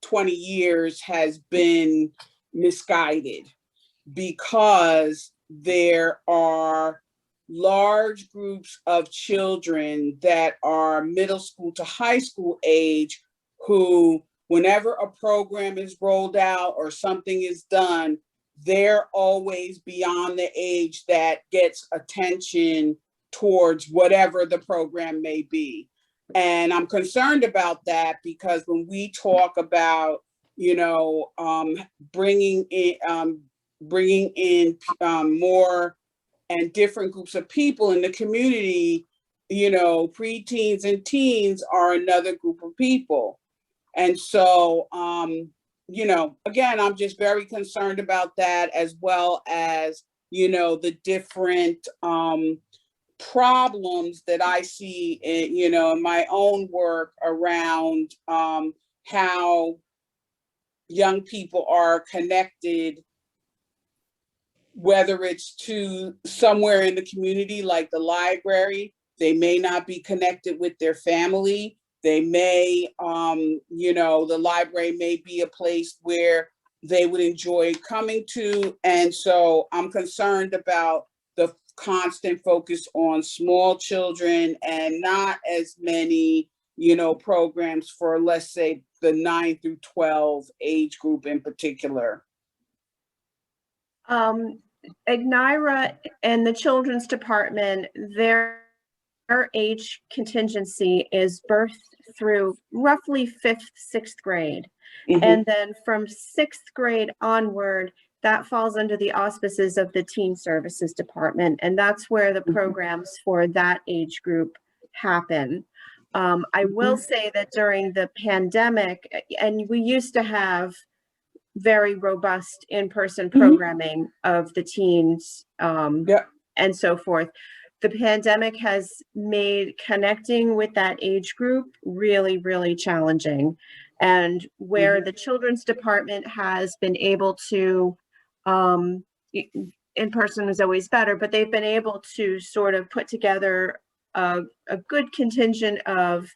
20 years, has been misguided, because there are large groups of children that are middle school to high school age who, whenever a program is rolled out or something is done, they're always beyond the age that gets attention towards whatever the program may be. And I'm concerned about that, because when we talk about, bringing in more and different groups of people in the community, preteens and teens are another group of people. And so, again, I'm just very concerned about that, as well as, the different problems that I see in, in my own work around how young people are connected, whether it's to somewhere in the community like the library. They may not be connected with their family. They may, the library may be a place where they would enjoy coming to. And so I'm concerned about the constant focus on small children and not as many, programs for, let's say, the 9 through 12 age group in particular. Ignira and the children's department, their age contingency is birth through roughly 5th, 6th grade. Mm-hmm. And then from 6th grade onward, that falls under the auspices of the teen services department. And that's where the programs for that age group happen. I will say that during the pandemic, and we used to have very robust in-person programming of the teens and so forth. The pandemic has made connecting with that age group really, really challenging. And where the children's department has been able to, in person is always better, but they've been able to sort of put together a good contingent of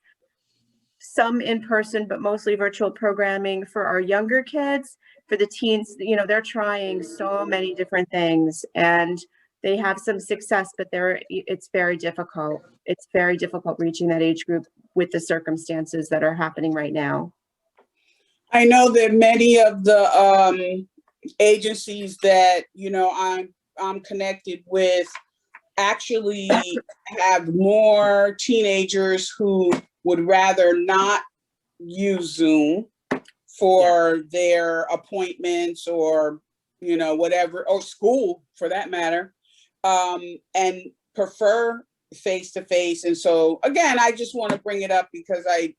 some in-person, but mostly virtual programming for our younger kids. For the teens, they're trying so many different things, and they have some success, but it's very difficult. It's very difficult reaching that age group with the circumstances that are happening right now. I know that many of the agencies that, I'm connected with actually have more teenagers who would rather not use Zoom for their appointments or, you know, whatever, or school for that matter, and prefer face-to-face. And so again, I just want to bring it up because I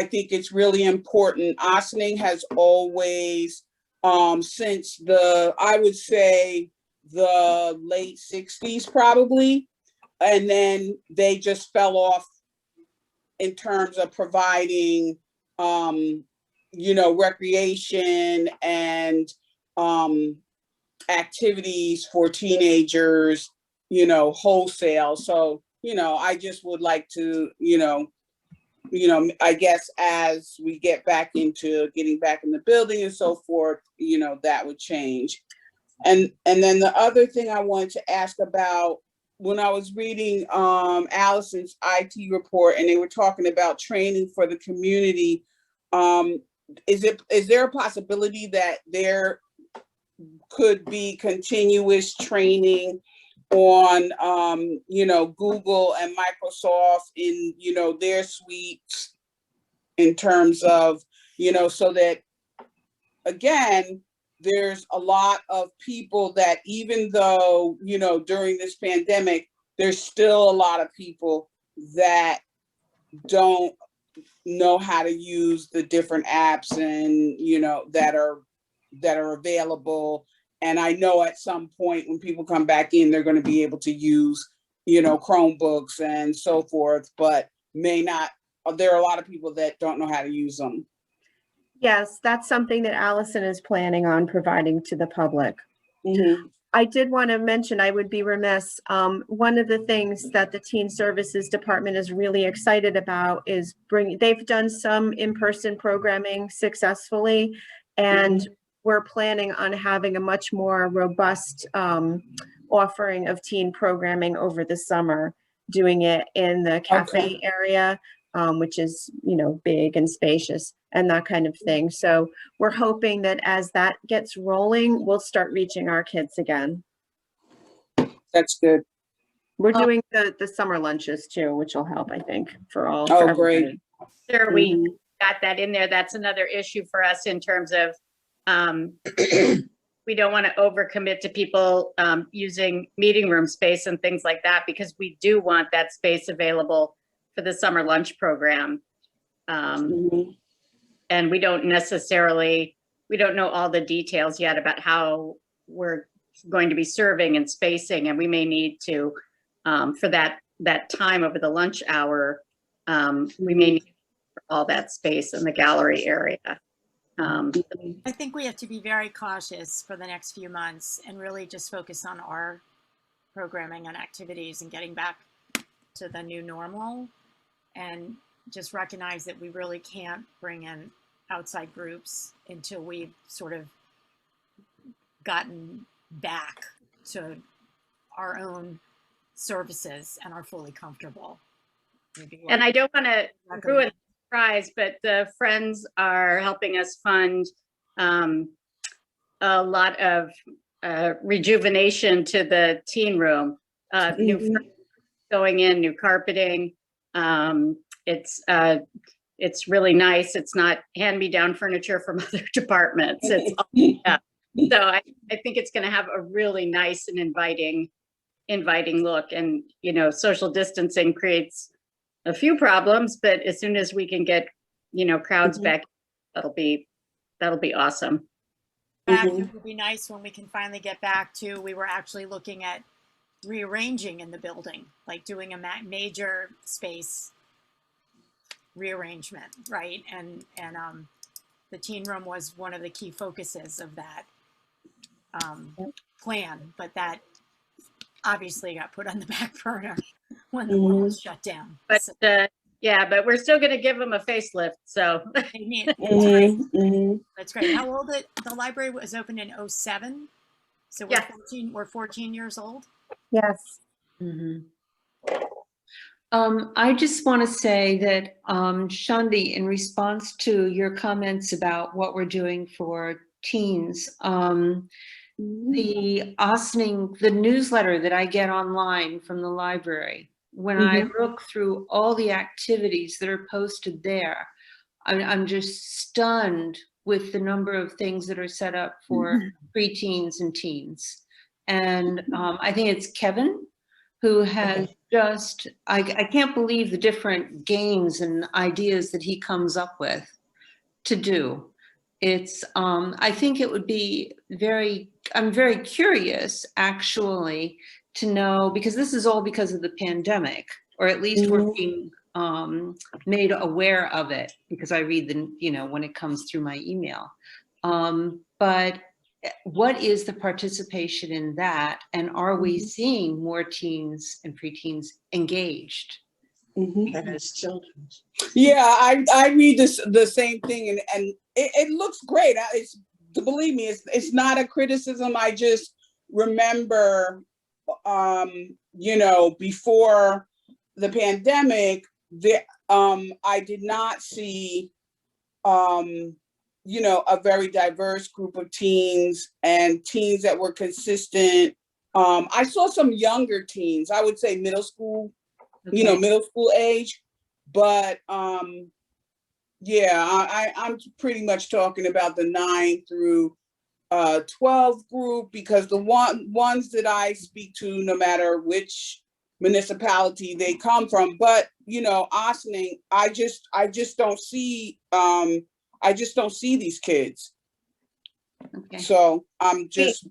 think it's really important. Ossining has always, since I would say the late 60s probably, and then they just fell off in terms of providing, you know, recreation and activities for teenagers, you know, wholesale. So, you know, I just would like to, you know, I guess as we get back into getting back in the building and so forth, you know, that would change. And then the other thing I wanted to ask about, when I was reading Allison's IT report and they were talking about training for the community, is there a possibility that there could be continuous training on you know, Google and Microsoft in, you know, their suites in terms of, you know, so that again, there's a lot of people that even though, you know, during this pandemic, there's still a lot of people that don't know how to use the different apps and, you know, that are available. And I know at some point when people come back in, they're going to be able to use, you know, Chromebooks and so forth, but may not. There are a lot of people that don't know how to use them. Yes, that's something that Allison is planning on providing to the public. Mm-hmm. I did want to mention, I would be remiss, one of the things that the Teen Services Department is really excited about is they've done some in-person programming successfully, and we're planning on having a much more robust offering of teen programming over the summer, doing it in the cafe area, which is, you know, big and spacious and that kind of thing. So we're hoping that as that gets rolling, we'll start reaching our kids again. That's good. We're doing the summer lunches too, which will help, I think, for all. Oh, for great. everybody. Sure, we got that in there. That's another issue for us in terms of, we don't want to overcommit to people using meeting room space and things like that, because we do want that space available for the summer lunch program. And we don't know all the details yet about how we're going to be serving and spacing, and we may need to, for that time over the lunch hour, we may need all that space in the gallery area. I think we have to be very cautious for the next few months and really just focus on our programming and activities and getting back to the new normal, and just recognize that we really can't bring in outside groups until we've sort of gotten back to our own services and are fully comfortable. And I don't want to ruin the surprise, but the Friends are helping us fund a lot of rejuvenation to the teen room. New going in, new carpeting. It's really nice. It's not hand-me-down furniture from other departments. It's so I think it's going to have a really nice and inviting look. And you know, social distancing creates a few problems, but as soon as we can get, you know, crowds back, that'll be awesome. It would be nice when we can finally get back to, we were actually looking at rearranging in the building, like doing a major space rearrangement, right? And the teen room was one of the key focuses of that plan, but that obviously got put on the back burner when the world was shut down. But yeah, but we're still going to give them a facelift. So that's great. How old the library was opened in 2007? So we're 14 years old. Yes. I just want to say that, Shandi, in response to your comments about what we're doing for teens, the Ossining, the newsletter that I get online from the library, when I look through all the activities that are posted there, I'm just stunned with the number of things that are set up for preteens and teens. And I think it's Kevin who has just, I can't believe the different games and ideas that he comes up with to do. It's, I think it would be I'm very curious actually to know, because this is all because of the pandemic, or at least we're being made aware of it because I read when it comes through my email. But what is the participation in that? And are we seeing more teens and preteens engaged? And as children. Yeah, I read the same thing, and it looks great. Believe me, it's not a criticism. I just remember, before the pandemic, I did not see, a very diverse group of teens and teens that were consistent. I saw some younger teens, I would say middle school, middle school age, but I'm pretty much talking about the 9 through 12 group, because the ones that I speak to, no matter which municipality they come from, but Ossining, I just don't see these kids. Okay. So I'm just,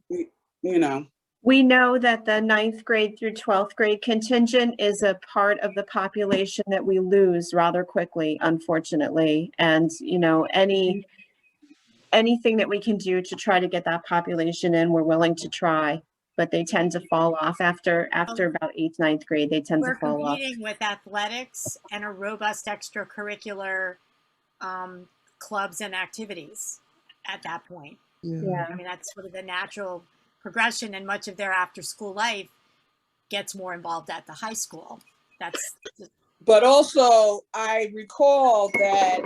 We know that the 9th grade through 12th grade contingent is a part of the population that we lose rather quickly, unfortunately. And, anything that we can do to try to get that population in, we're willing to try, but they tend to fall off after about 8th, 9th grade, they tend to fall off. We're competing with athletics and a robust extracurricular clubs and activities at that point. Yeah. I mean, that's sort of the natural progression, and much of their after school life gets more involved at the high school. But also I recall that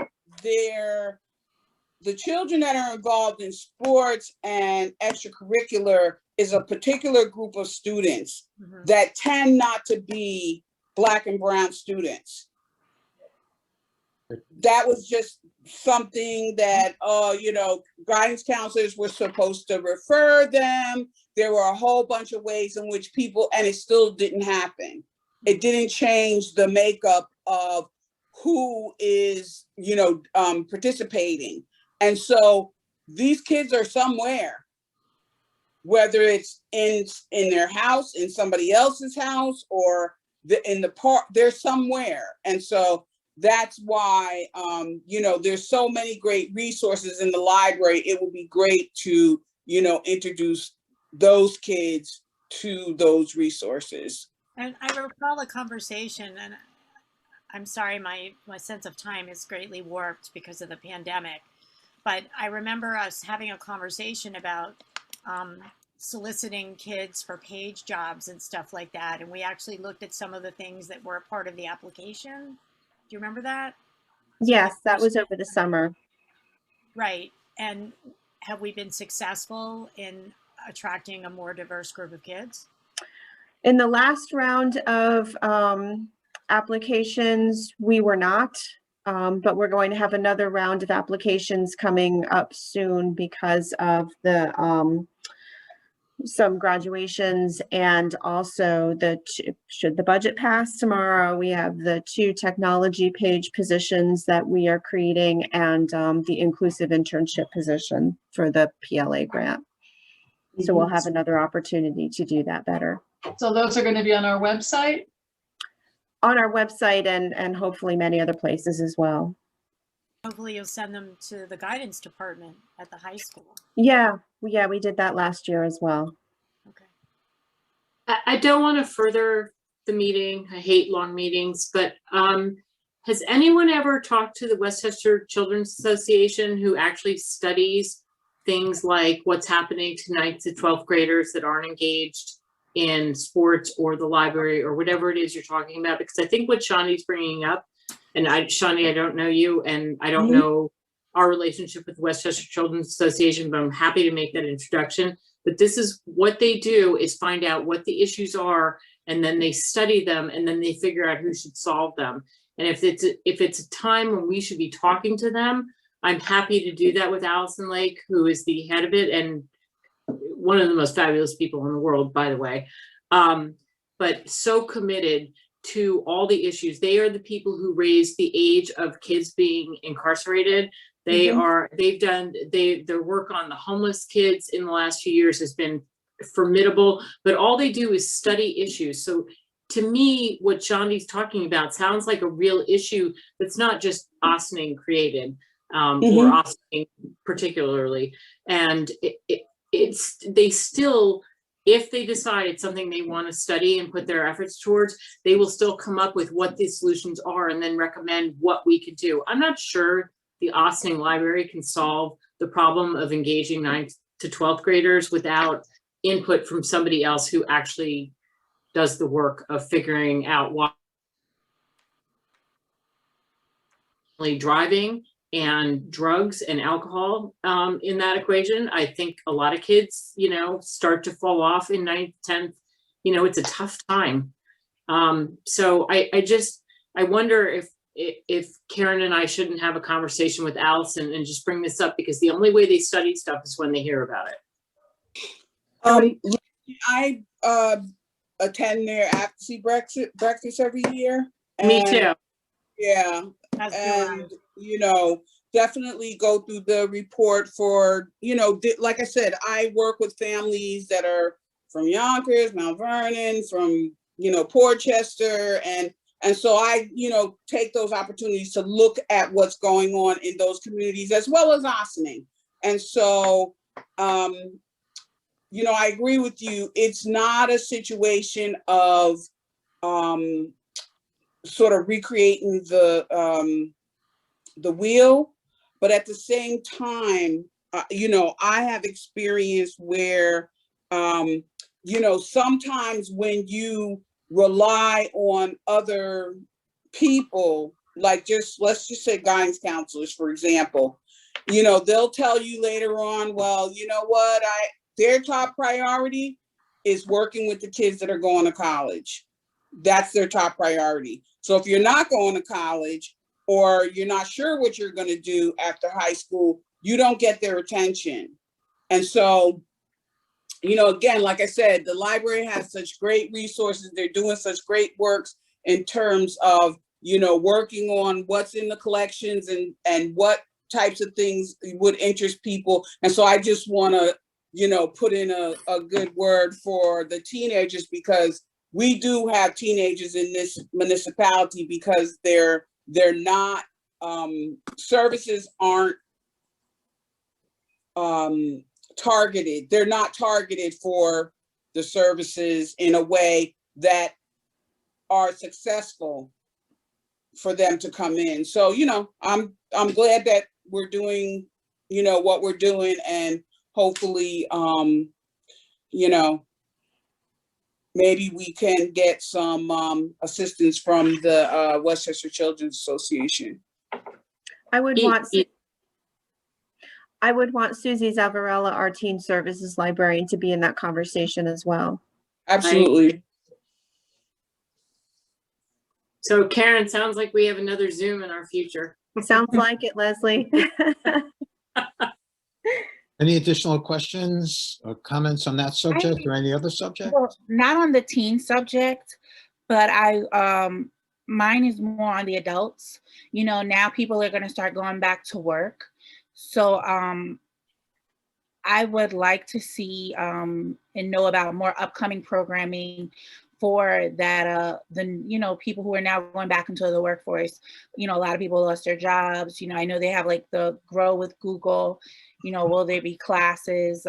the children that are involved in sports and extracurricular is a particular group of students that tend not to be Black and brown students. That was just something that, guidance counselors were supposed to refer them. There were a whole bunch of ways in which and it still didn't happen. It didn't change the makeup of who is, participating. And so these kids are somewhere, whether it's in their house, in somebody else's house, or in the park, they're somewhere. And so that's why, there's so many great resources in the library. It would be great to, introduce those kids to those resources. And I recall a conversation, and I'm sorry, my sense of time is greatly warped because of the pandemic, but I remember us having a conversation about soliciting kids for page jobs and stuff like that. And we actually looked at some of the things that were a part of the application. Do you remember that? Yes, that was over the summer. Right. And have we been successful in attracting a more diverse group of kids? In the last round of applications, we were not, but we're going to have another round of applications coming up soon because of the some graduations, and also should the budget pass tomorrow, we have the 2 technology page positions that we are creating, and the inclusive internship position for the PLA grant. So we'll have another opportunity to do that better. So those are going to be on our website? On our website, and hopefully many other places as well. Hopefully you'll send them to the guidance department at the high school. Yeah, we did that last year as well. Okay. I don't want to further the meeting. I hate long meetings, but has anyone ever talked to the Westchester Children's Association, who actually studies things like what's happening tonight to 12th graders that aren't engaged in sports or the library or whatever it is you're talking about? Because I think what Shawnee's bringing up, and Shawnee, I don't know you, and I don't know our relationship with the Westchester Children's Association, but I'm happy to make that introduction. But this is what they do, is find out what the issues are and then they study them, and then they figure out who should solve them. And if it's a time when we should be talking to them, I'm happy to do that with Allison Lake, who is the head of it and one of the most fabulous people in the world, by the way. But so committed to all the issues. They are the people who raised the age of kids being incarcerated. Their work on the homeless kids in the last few years has been formidable, but all they do is study issues. So to me, what Shandi's talking about sounds like a real issue that's not just Ossining created, or Ossining particularly. And they still, if they decide it's something they want to study and put their efforts towards, they will still come up with what the solutions are and then recommend what we could do. I'm not sure the Ossining Library can solve the problem of engaging 9th to 12th graders without input from somebody else who actually does the work of figuring out why driving and drugs and alcohol in that equation. I think a lot of kids, start to fall off in 9th, 10th. It's a tough time. So I wonder if Karen and I shouldn't have a conversation with Allison and just bring this up, because the only way they study stuff is when they hear about it. I attend their advocacy breakfast every year. Me too. Yeah. And, definitely go through the report for, like I said, I work with families that are from Yonkers, Mount Vernon, from, Portchester. And so I, take those opportunities to look at what's going on in those communities as well as Ossining. And so, I agree with you. It's not a situation of sort of recreating the wheel, but at the same time, I have experience where, sometimes when you rely on other people, like let's just say guidance counselors, for example, they'll tell you later on, well, you know what, their top priority is working with the kids that are going to college. That's their top priority. So if you're not going to college, or you're not sure what you're going to do after high school, you don't get their attention. And so, again, like I said, the library has such great resources. They're doing such great works in terms of, working on what's in the collections and what types of things would interest people. And so I just want to, put in a good word for the teenagers, because we do have teenagers in this municipality, because they're not, services aren't targeted. They're not targeted for the services in a way that are successful for them to come in. So, I'm glad that we're doing, what we're doing, and hopefully, maybe we can get some assistance from the Westchester Children's Association. I would want Susie Zavarella, our teen services librarian, to be in that conversation as well. Absolutely. So Karen, sounds like we have another Zoom in our future. Sounds like it, Leslie. Any additional questions or comments on that subject or any other subject? Well, not on the teen subject, but mine is more on the adults. Now people are going to start going back to work. So I would like to see and know about more upcoming programming for that, the people who are now going back into the workforce. A lot of people lost their jobs. I know they have like the Grow with Google. Will there be classes?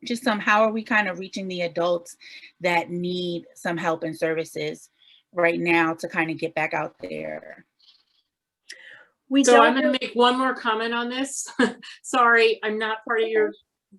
Just how are we kind of reaching the adults that need some help and services right now to kind of get back out there? So I'm going to make one more comment on this. Sorry, I'm not part of your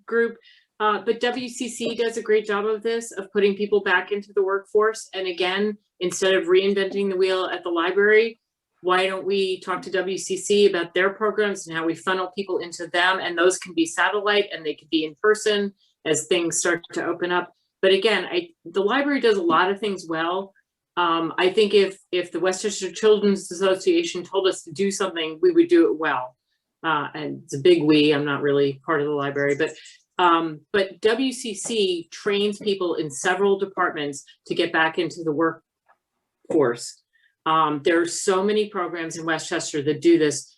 group, but WCC does a great job of this, of putting people back into the workforce. And again, instead of reinventing the wheel at the library, why don't we talk to WCC about their programs and how we funnel people into them? And those can be satellite, and they could be in person as things start to open up. But again, the library does a lot of things well. I think if the Westchester Children's Association told us to do something, we would do it well. And it's a big we, I'm not really part of the library, but WCC trains people in several departments to get back into the workforce. There are so many programs in Westchester that do this.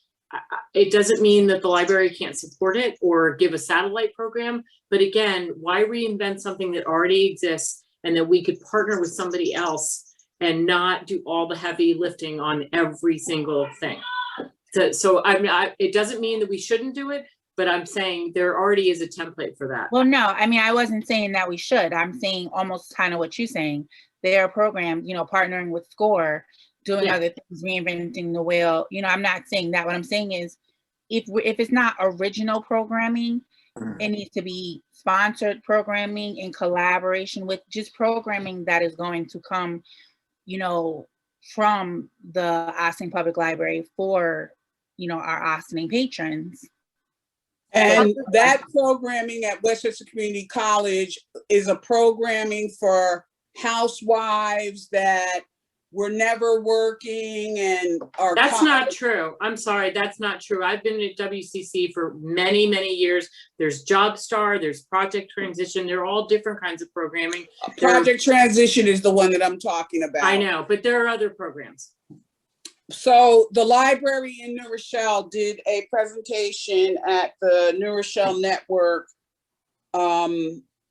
It doesn't mean that the library can't support it or give a satellite program, but again, why reinvent something that already exists and that we could partner with somebody else and not do all the heavy lifting on every single thing. So I mean, it doesn't mean that we shouldn't do it, but I'm saying there already is a template for that. Well, no, I mean, I wasn't saying that we should. I'm saying almost kind of what you're saying. There are programs, you know, partnering with SCORE, doing other things, reinventing the wheel. You know, I'm not saying that. What I'm saying is if it's not original programming, it needs to be sponsored programming in collaboration with just programming that is going to come, you know, from the Ossining Public Library for, you know, our Ossining patrons. And that programming at Westchester Community College is a programming for housewives that were never working and are— That's not true. I'm sorry, that's not true. I've been at WCC for many, many years. There's Job Star, there's Project Transition. They're all different kinds of programming. Project Transition is the one that I'm talking about. I know, but there are other programs. So the library in New Rochelle did a presentation at the New Rochelle Network,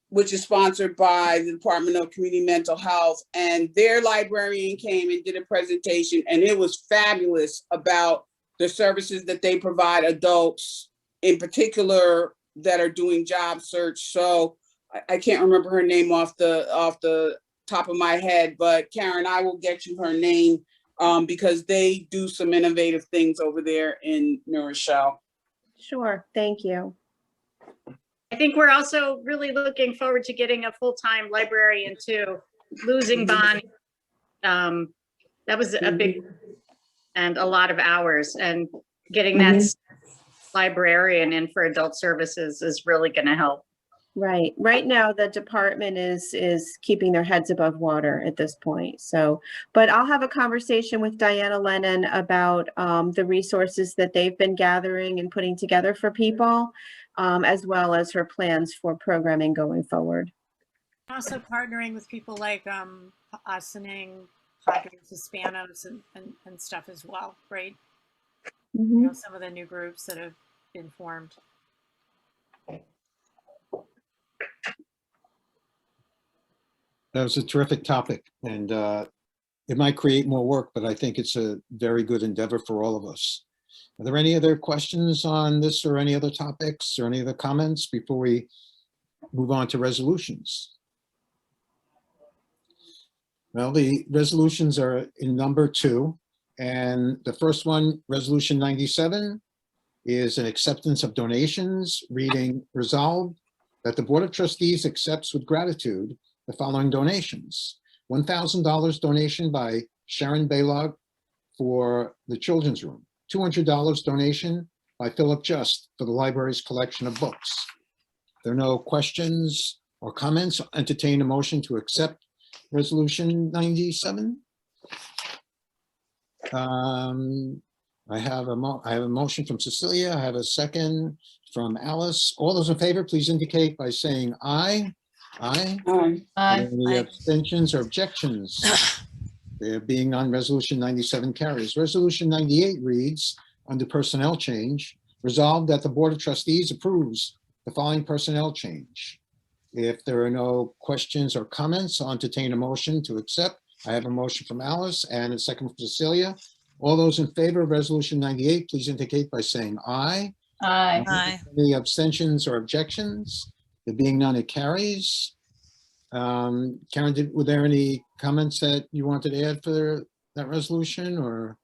which is sponsored by the Department of Community Mental Health, and their librarian came and did a presentation, and it was fabulous about the services that they provide adults in particular that are doing job search. So I can't remember her name off the top of my head, but Karen, I will get you her name because they do some innovative things over there in New Rochelle. Sure, thank you. I think we're also really looking forward to getting a full-time librarian too. Losing Bonnie, that was a big and a lot of hours, and getting that librarian in for adult services is really going to help. Right. Right now, the department is keeping their heads above water at this point. So, but I'll have a conversation with Diana Lennon about the resources that they've been gathering and putting together for people, as well as her plans for programming going forward. Also partnering with people like Ossining, Padres, Hispanos, and stuff as well, right? You know, some of the new groups that have been formed. That was a terrific topic, and it might create more work, but I think it's a very good endeavor for all of us. Are there any other questions on this or any other topics or any other comments before we move on to resolutions? Well, the resolutions are in number 2, and the first one, Resolution 97, is an acceptance of donations, reading resolved that the Board of Trustees accepts with gratitude the following donations. $1,000 donation by Sharon Baylog for the children's room. $200 donation by Philip Just for the library's collection of books. If there are no questions or comments, I'll entertain a motion to accept Resolution 97. I have a motion from Cecilia. I have a second from Alice. All those in favor, please indicate by saying aye. Aye. Any abstentions or objections? There being none, Resolution 97 carries. Resolution 98 reads, under personnel change, resolved that the Board of Trustees approves the following personnel change. If there are no questions or comments, I'll entertain a motion to accept. I have a motion from Alice and a second from Cecilia. All those in favor of Resolution 98, please indicate by saying aye. Aye. Any abstentions or objections? There being none, it carries. Karen, were there any comments that you wanted to add for that resolution, or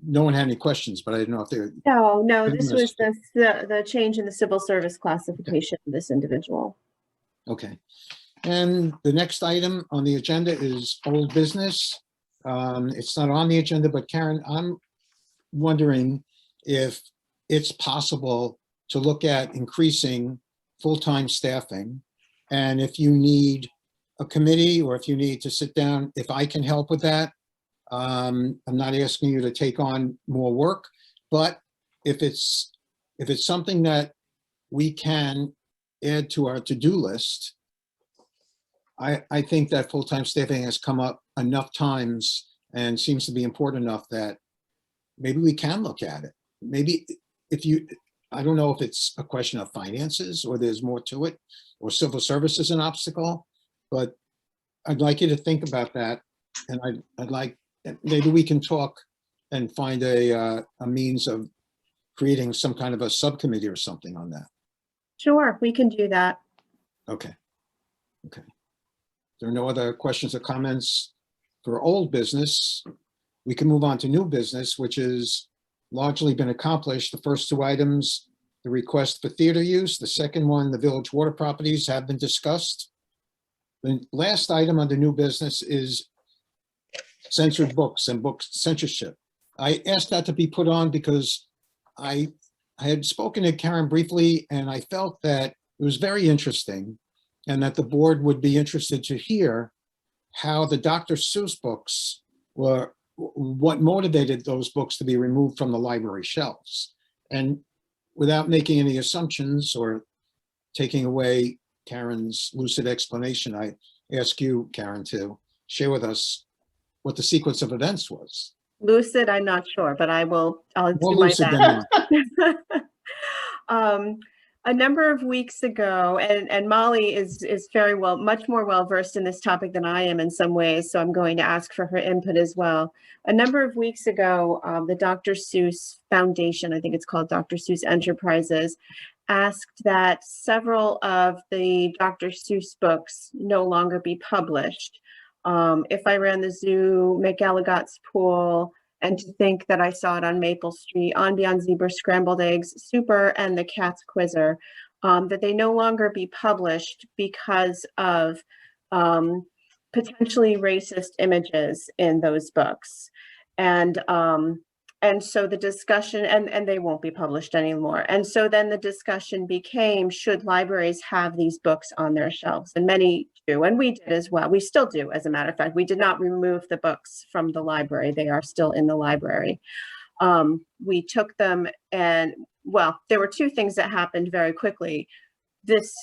no one had any questions, but I didn't know if they're. No, this was the change in the civil service classification of this individual. Okay. And the next item on the agenda is old business. It's not on the agenda, but Karen, I'm wondering if it's possible to look at increasing full-time staffing, and if you need a committee, or if you need to sit down, if I can help with that. I'm not asking you to take on more work, but if it's something that we can add to our to-do list, I think that full-time staffing has come up enough times and seems to be important enough that maybe we can look at it. Maybe if you, I don't know if it's a question of finances or there's more to it, or civil service is an obstacle, but I'd like you to think about that. And I'd like, maybe we can talk and find a means of creating some kind of a subcommittee or something on that. Sure, we can do that. Okay. Okay. There are no other questions or comments for old business. We can move on to new business, which has largely been accomplished. The first two items, the request for theater use. The second one, the village water properties, have been discussed. The last item under new business is censored books and book censorship. I asked that to be put on because I had spoken to Karen briefly, and I felt that it was very interesting and that the board would be interested to hear how the Dr. Seuss books were, what motivated those books to be removed from the library shelves. And without making any assumptions or taking away Karen's lucid explanation, I ask you, Karen, to share with us what the sequence of events was. Lucid, I'm not sure, but I'll More do my lucid best. than mine. A number of weeks ago, and Molly is very well, much more well versed in this topic than I am in some ways, so I'm going to ask for her input as well. A number of weeks ago, the Dr. Seuss Foundation, I think it's called Dr. Seuss Enterprises, asked that several of the Dr. Seuss books no longer be published. If I Ran the Zoo, McElligot's Pool, and To Think That I Saw It on Maple Street, On Beyond Zebra, Scrambled Eggs, Super, and The Cat's Quizzer, that they no longer be published because of potentially racist images in those books. And so the discussion, and they won't be published anymore. And so then the discussion became, should libraries have these books on their shelves? And many do, and we did as well. We still do, as a matter of fact. We did not remove the books from the library. They are still in the library. We took them and, well, there were two things that happened very quickly. This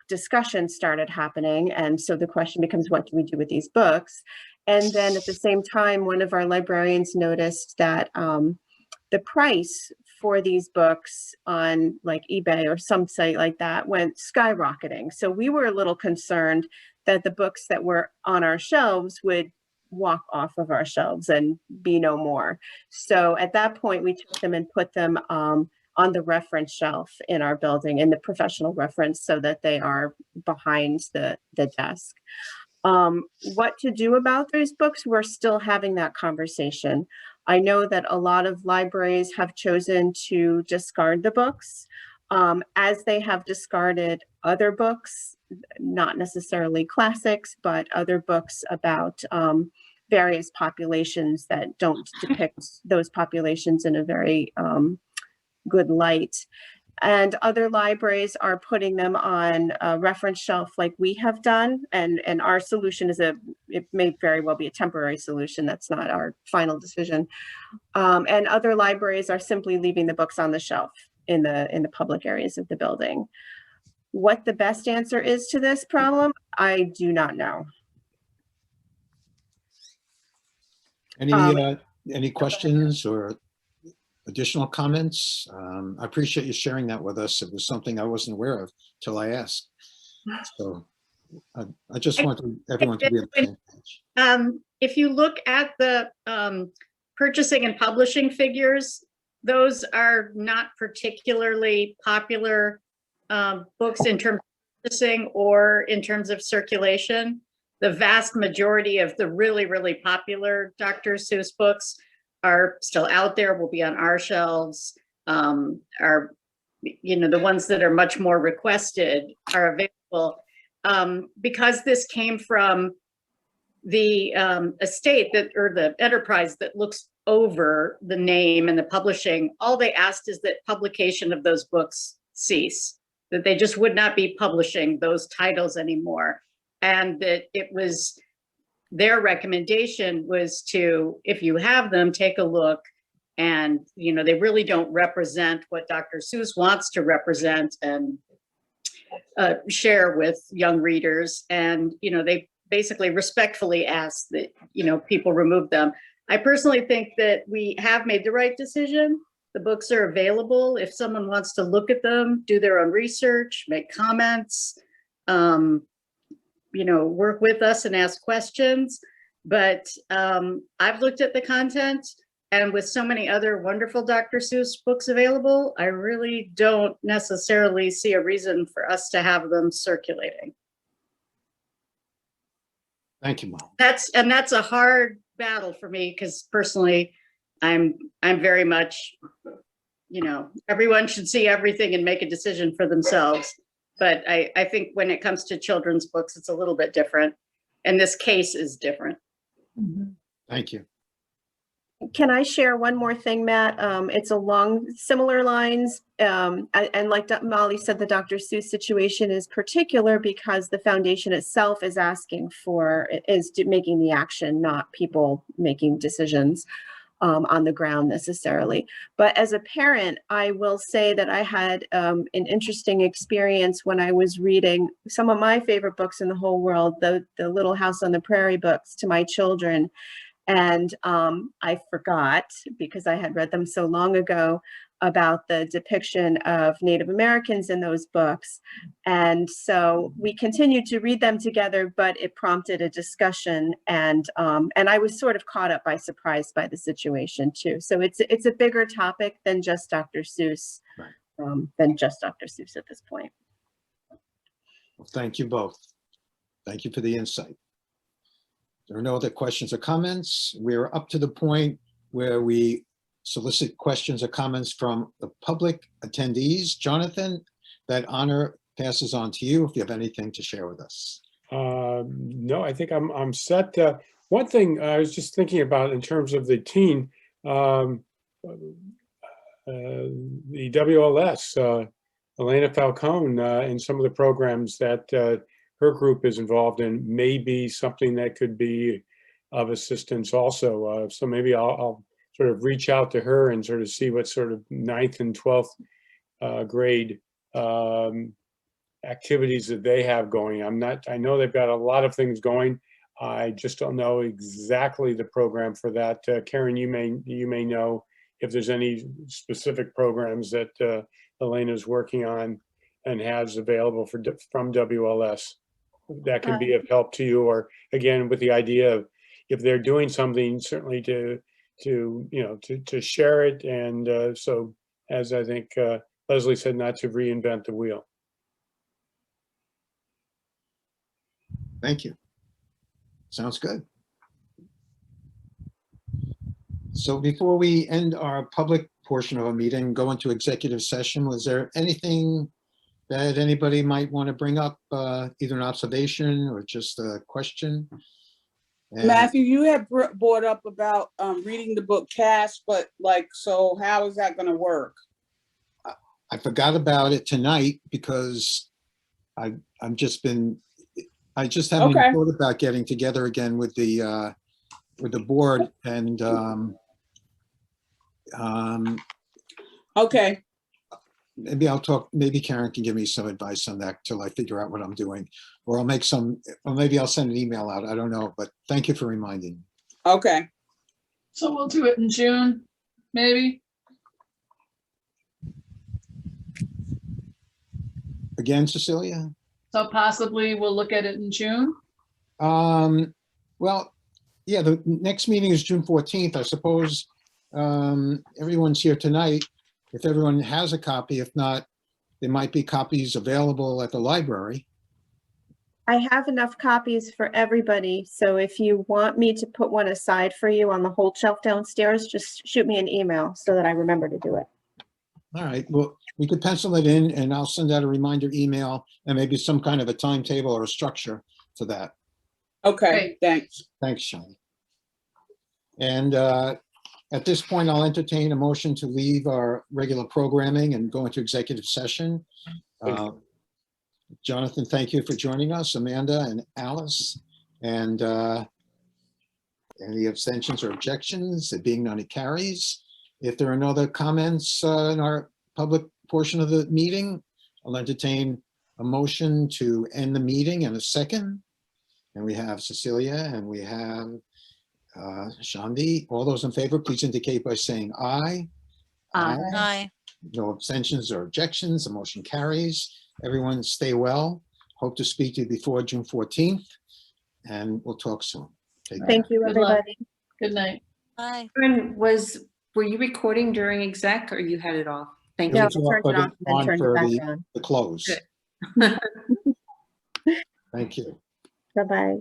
discussion started happening, and so the question becomes, what do we do with these books? And then at the same time, one of our librarians noticed that the price for these books on like eBay or some site like that went skyrocketing. So we were a little concerned that the books that were on our shelves would walk off of our shelves and be no more. So at that point, we took them and put them on the reference shelf in our building, in the professional reference, so that they are behind the desk. What to do about those books? We're still having that conversation. I know that a lot of libraries have chosen to discard the books, as they have discarded other books, not necessarily classics, but other books about various populations that don't depict those populations in a very good light. And other libraries are putting them on a reference shelf like we have done. And our solution is it may very well be a temporary solution. That's not our final decision. And other libraries are simply leaving the books on the shelf in the public areas of the building. What the best answer is to this problem, I do not know. Any questions or additional comments? I appreciate you sharing that with us. It was something I wasn't aware of till I asked. So I just want everyone to be on the same page. If you look at the purchasing and publishing figures, those are not particularly popular books in terms of purchasing or in terms of circulation. The vast majority of the really, really popular Dr. Seuss books are still out there, will be on our shelves, are, the ones that are much more requested are available. Because this came from the estate or the enterprise that looks over the name and the publishing, all they asked is that publication of those books cease, that they just would not be publishing those titles anymore. and that it was, their recommendation was to, if you have them, take a look. And, they really don't represent what Dr. Seuss wants to represent and share with young readers. And, they basically respectfully ask that, people remove them. I personally think that we have made the right decision. The books are available. If someone wants to look at them, do their own research, make comments, work with us and ask questions. But I've looked at the content, and with so many other wonderful Dr. Seuss books available, I really don't necessarily see a reason for us to have them circulating. Thank you, Mom. That's a hard battle for me, because personally, I'm very much, everyone should see everything and make a decision for themselves. But I think when it comes to children's books, it's a little bit different. And this case is different. Thank you. Can I share one more thing, Matt? It's along similar lines. And like Molly said, the Dr. Seuss situation is particular because the foundation itself is making the action, not people making decisions on the ground necessarily. But as a parent, I will say that I had an interesting experience when I was reading some of my favorite books in the whole world, the Little House on the Prairie books, to my children. And I forgot, because I had read them so long ago, about the depiction of Native Americans in those books. And so we continued to read them together, but it prompted a discussion, and I was sort of caught up by surprise by the situation too. So it's a bigger topic than just Dr. Seuss, at this point. Well, thank you both. Thank you for the insight. There are no other questions or comments. We're up to the point where we solicit questions or comments from the public attendees. Jonathan, that honor passes on to you if you have anything to share with us. No, I think I'm set. One thing I was just thinking about in terms of the teen, the WLS, Elena Falcone, and some of the programs that her group is involved in may be something that could be of assistance also. So maybe I'll sort of reach out to her and sort of see what sort of 9th and 12th grade activities that they have going. I know they've got a lot of things going. I just don't know exactly the program for that. Karen, you may know if there's any specific programs that Elena's working on and has available from WLS that can be of help to you, or again, with the idea of if they're doing something, certainly to share it. And so, as I think Leslie said, not to reinvent the wheel. Thank you. Sounds good. So before we end our public portion of our meeting, go into executive session, was there anything that anybody might want to bring up, either an observation or just a question? And Matthew, you had brought up about reading the book Cash, but so how is that going to work? I forgot about it tonight because I just haven't even thought about getting together again with the board, and okay. Maybe Karen can give me some advice on that till I figure out what I'm doing, or maybe I'll send an email out. I don't know, but thank you for reminding me. Okay. So we'll do it in June, maybe? Again, Cecilia? So possibly we'll look at it in June? Well, yeah, the next meeting is June 14th. I suppose everyone's here tonight. If everyone has a copy, if not, there might be copies available at the library. I have enough copies for everybody. So if you want me to put one aside for you on the whole shelf downstairs, just shoot me an email so that I remember to do it. All right, well, we could pencil it in and I'll send out a reminder email and maybe some kind of a timetable or a structure for that. Okay, Great. thanks. Thanks, Shani. And at this point, I'll entertain a motion to leave our regular programming and go into executive session. Jonathan, thank you for joining us, Amanda and Alice. And any abstentions or objections? There being none, it carries. If there are no other comments in our public portion of the meeting, I'll entertain a motion to end the meeting in a second. And we have Cecilia and we have Shandi. All those in favor, please indicate by saying aye. Aye. No abstentions or objections. The motion carries. Everyone stay well. Hope to speak to you before June 14th. And we'll talk soon. Take care. Thank you, Good luck. everybody. Good night. Bye. Were you recording during exec or you had it off? Thank It No, you. was we off, turned but it off it's and then on turned for it back on. the close. Good. Thank you. Bye-bye.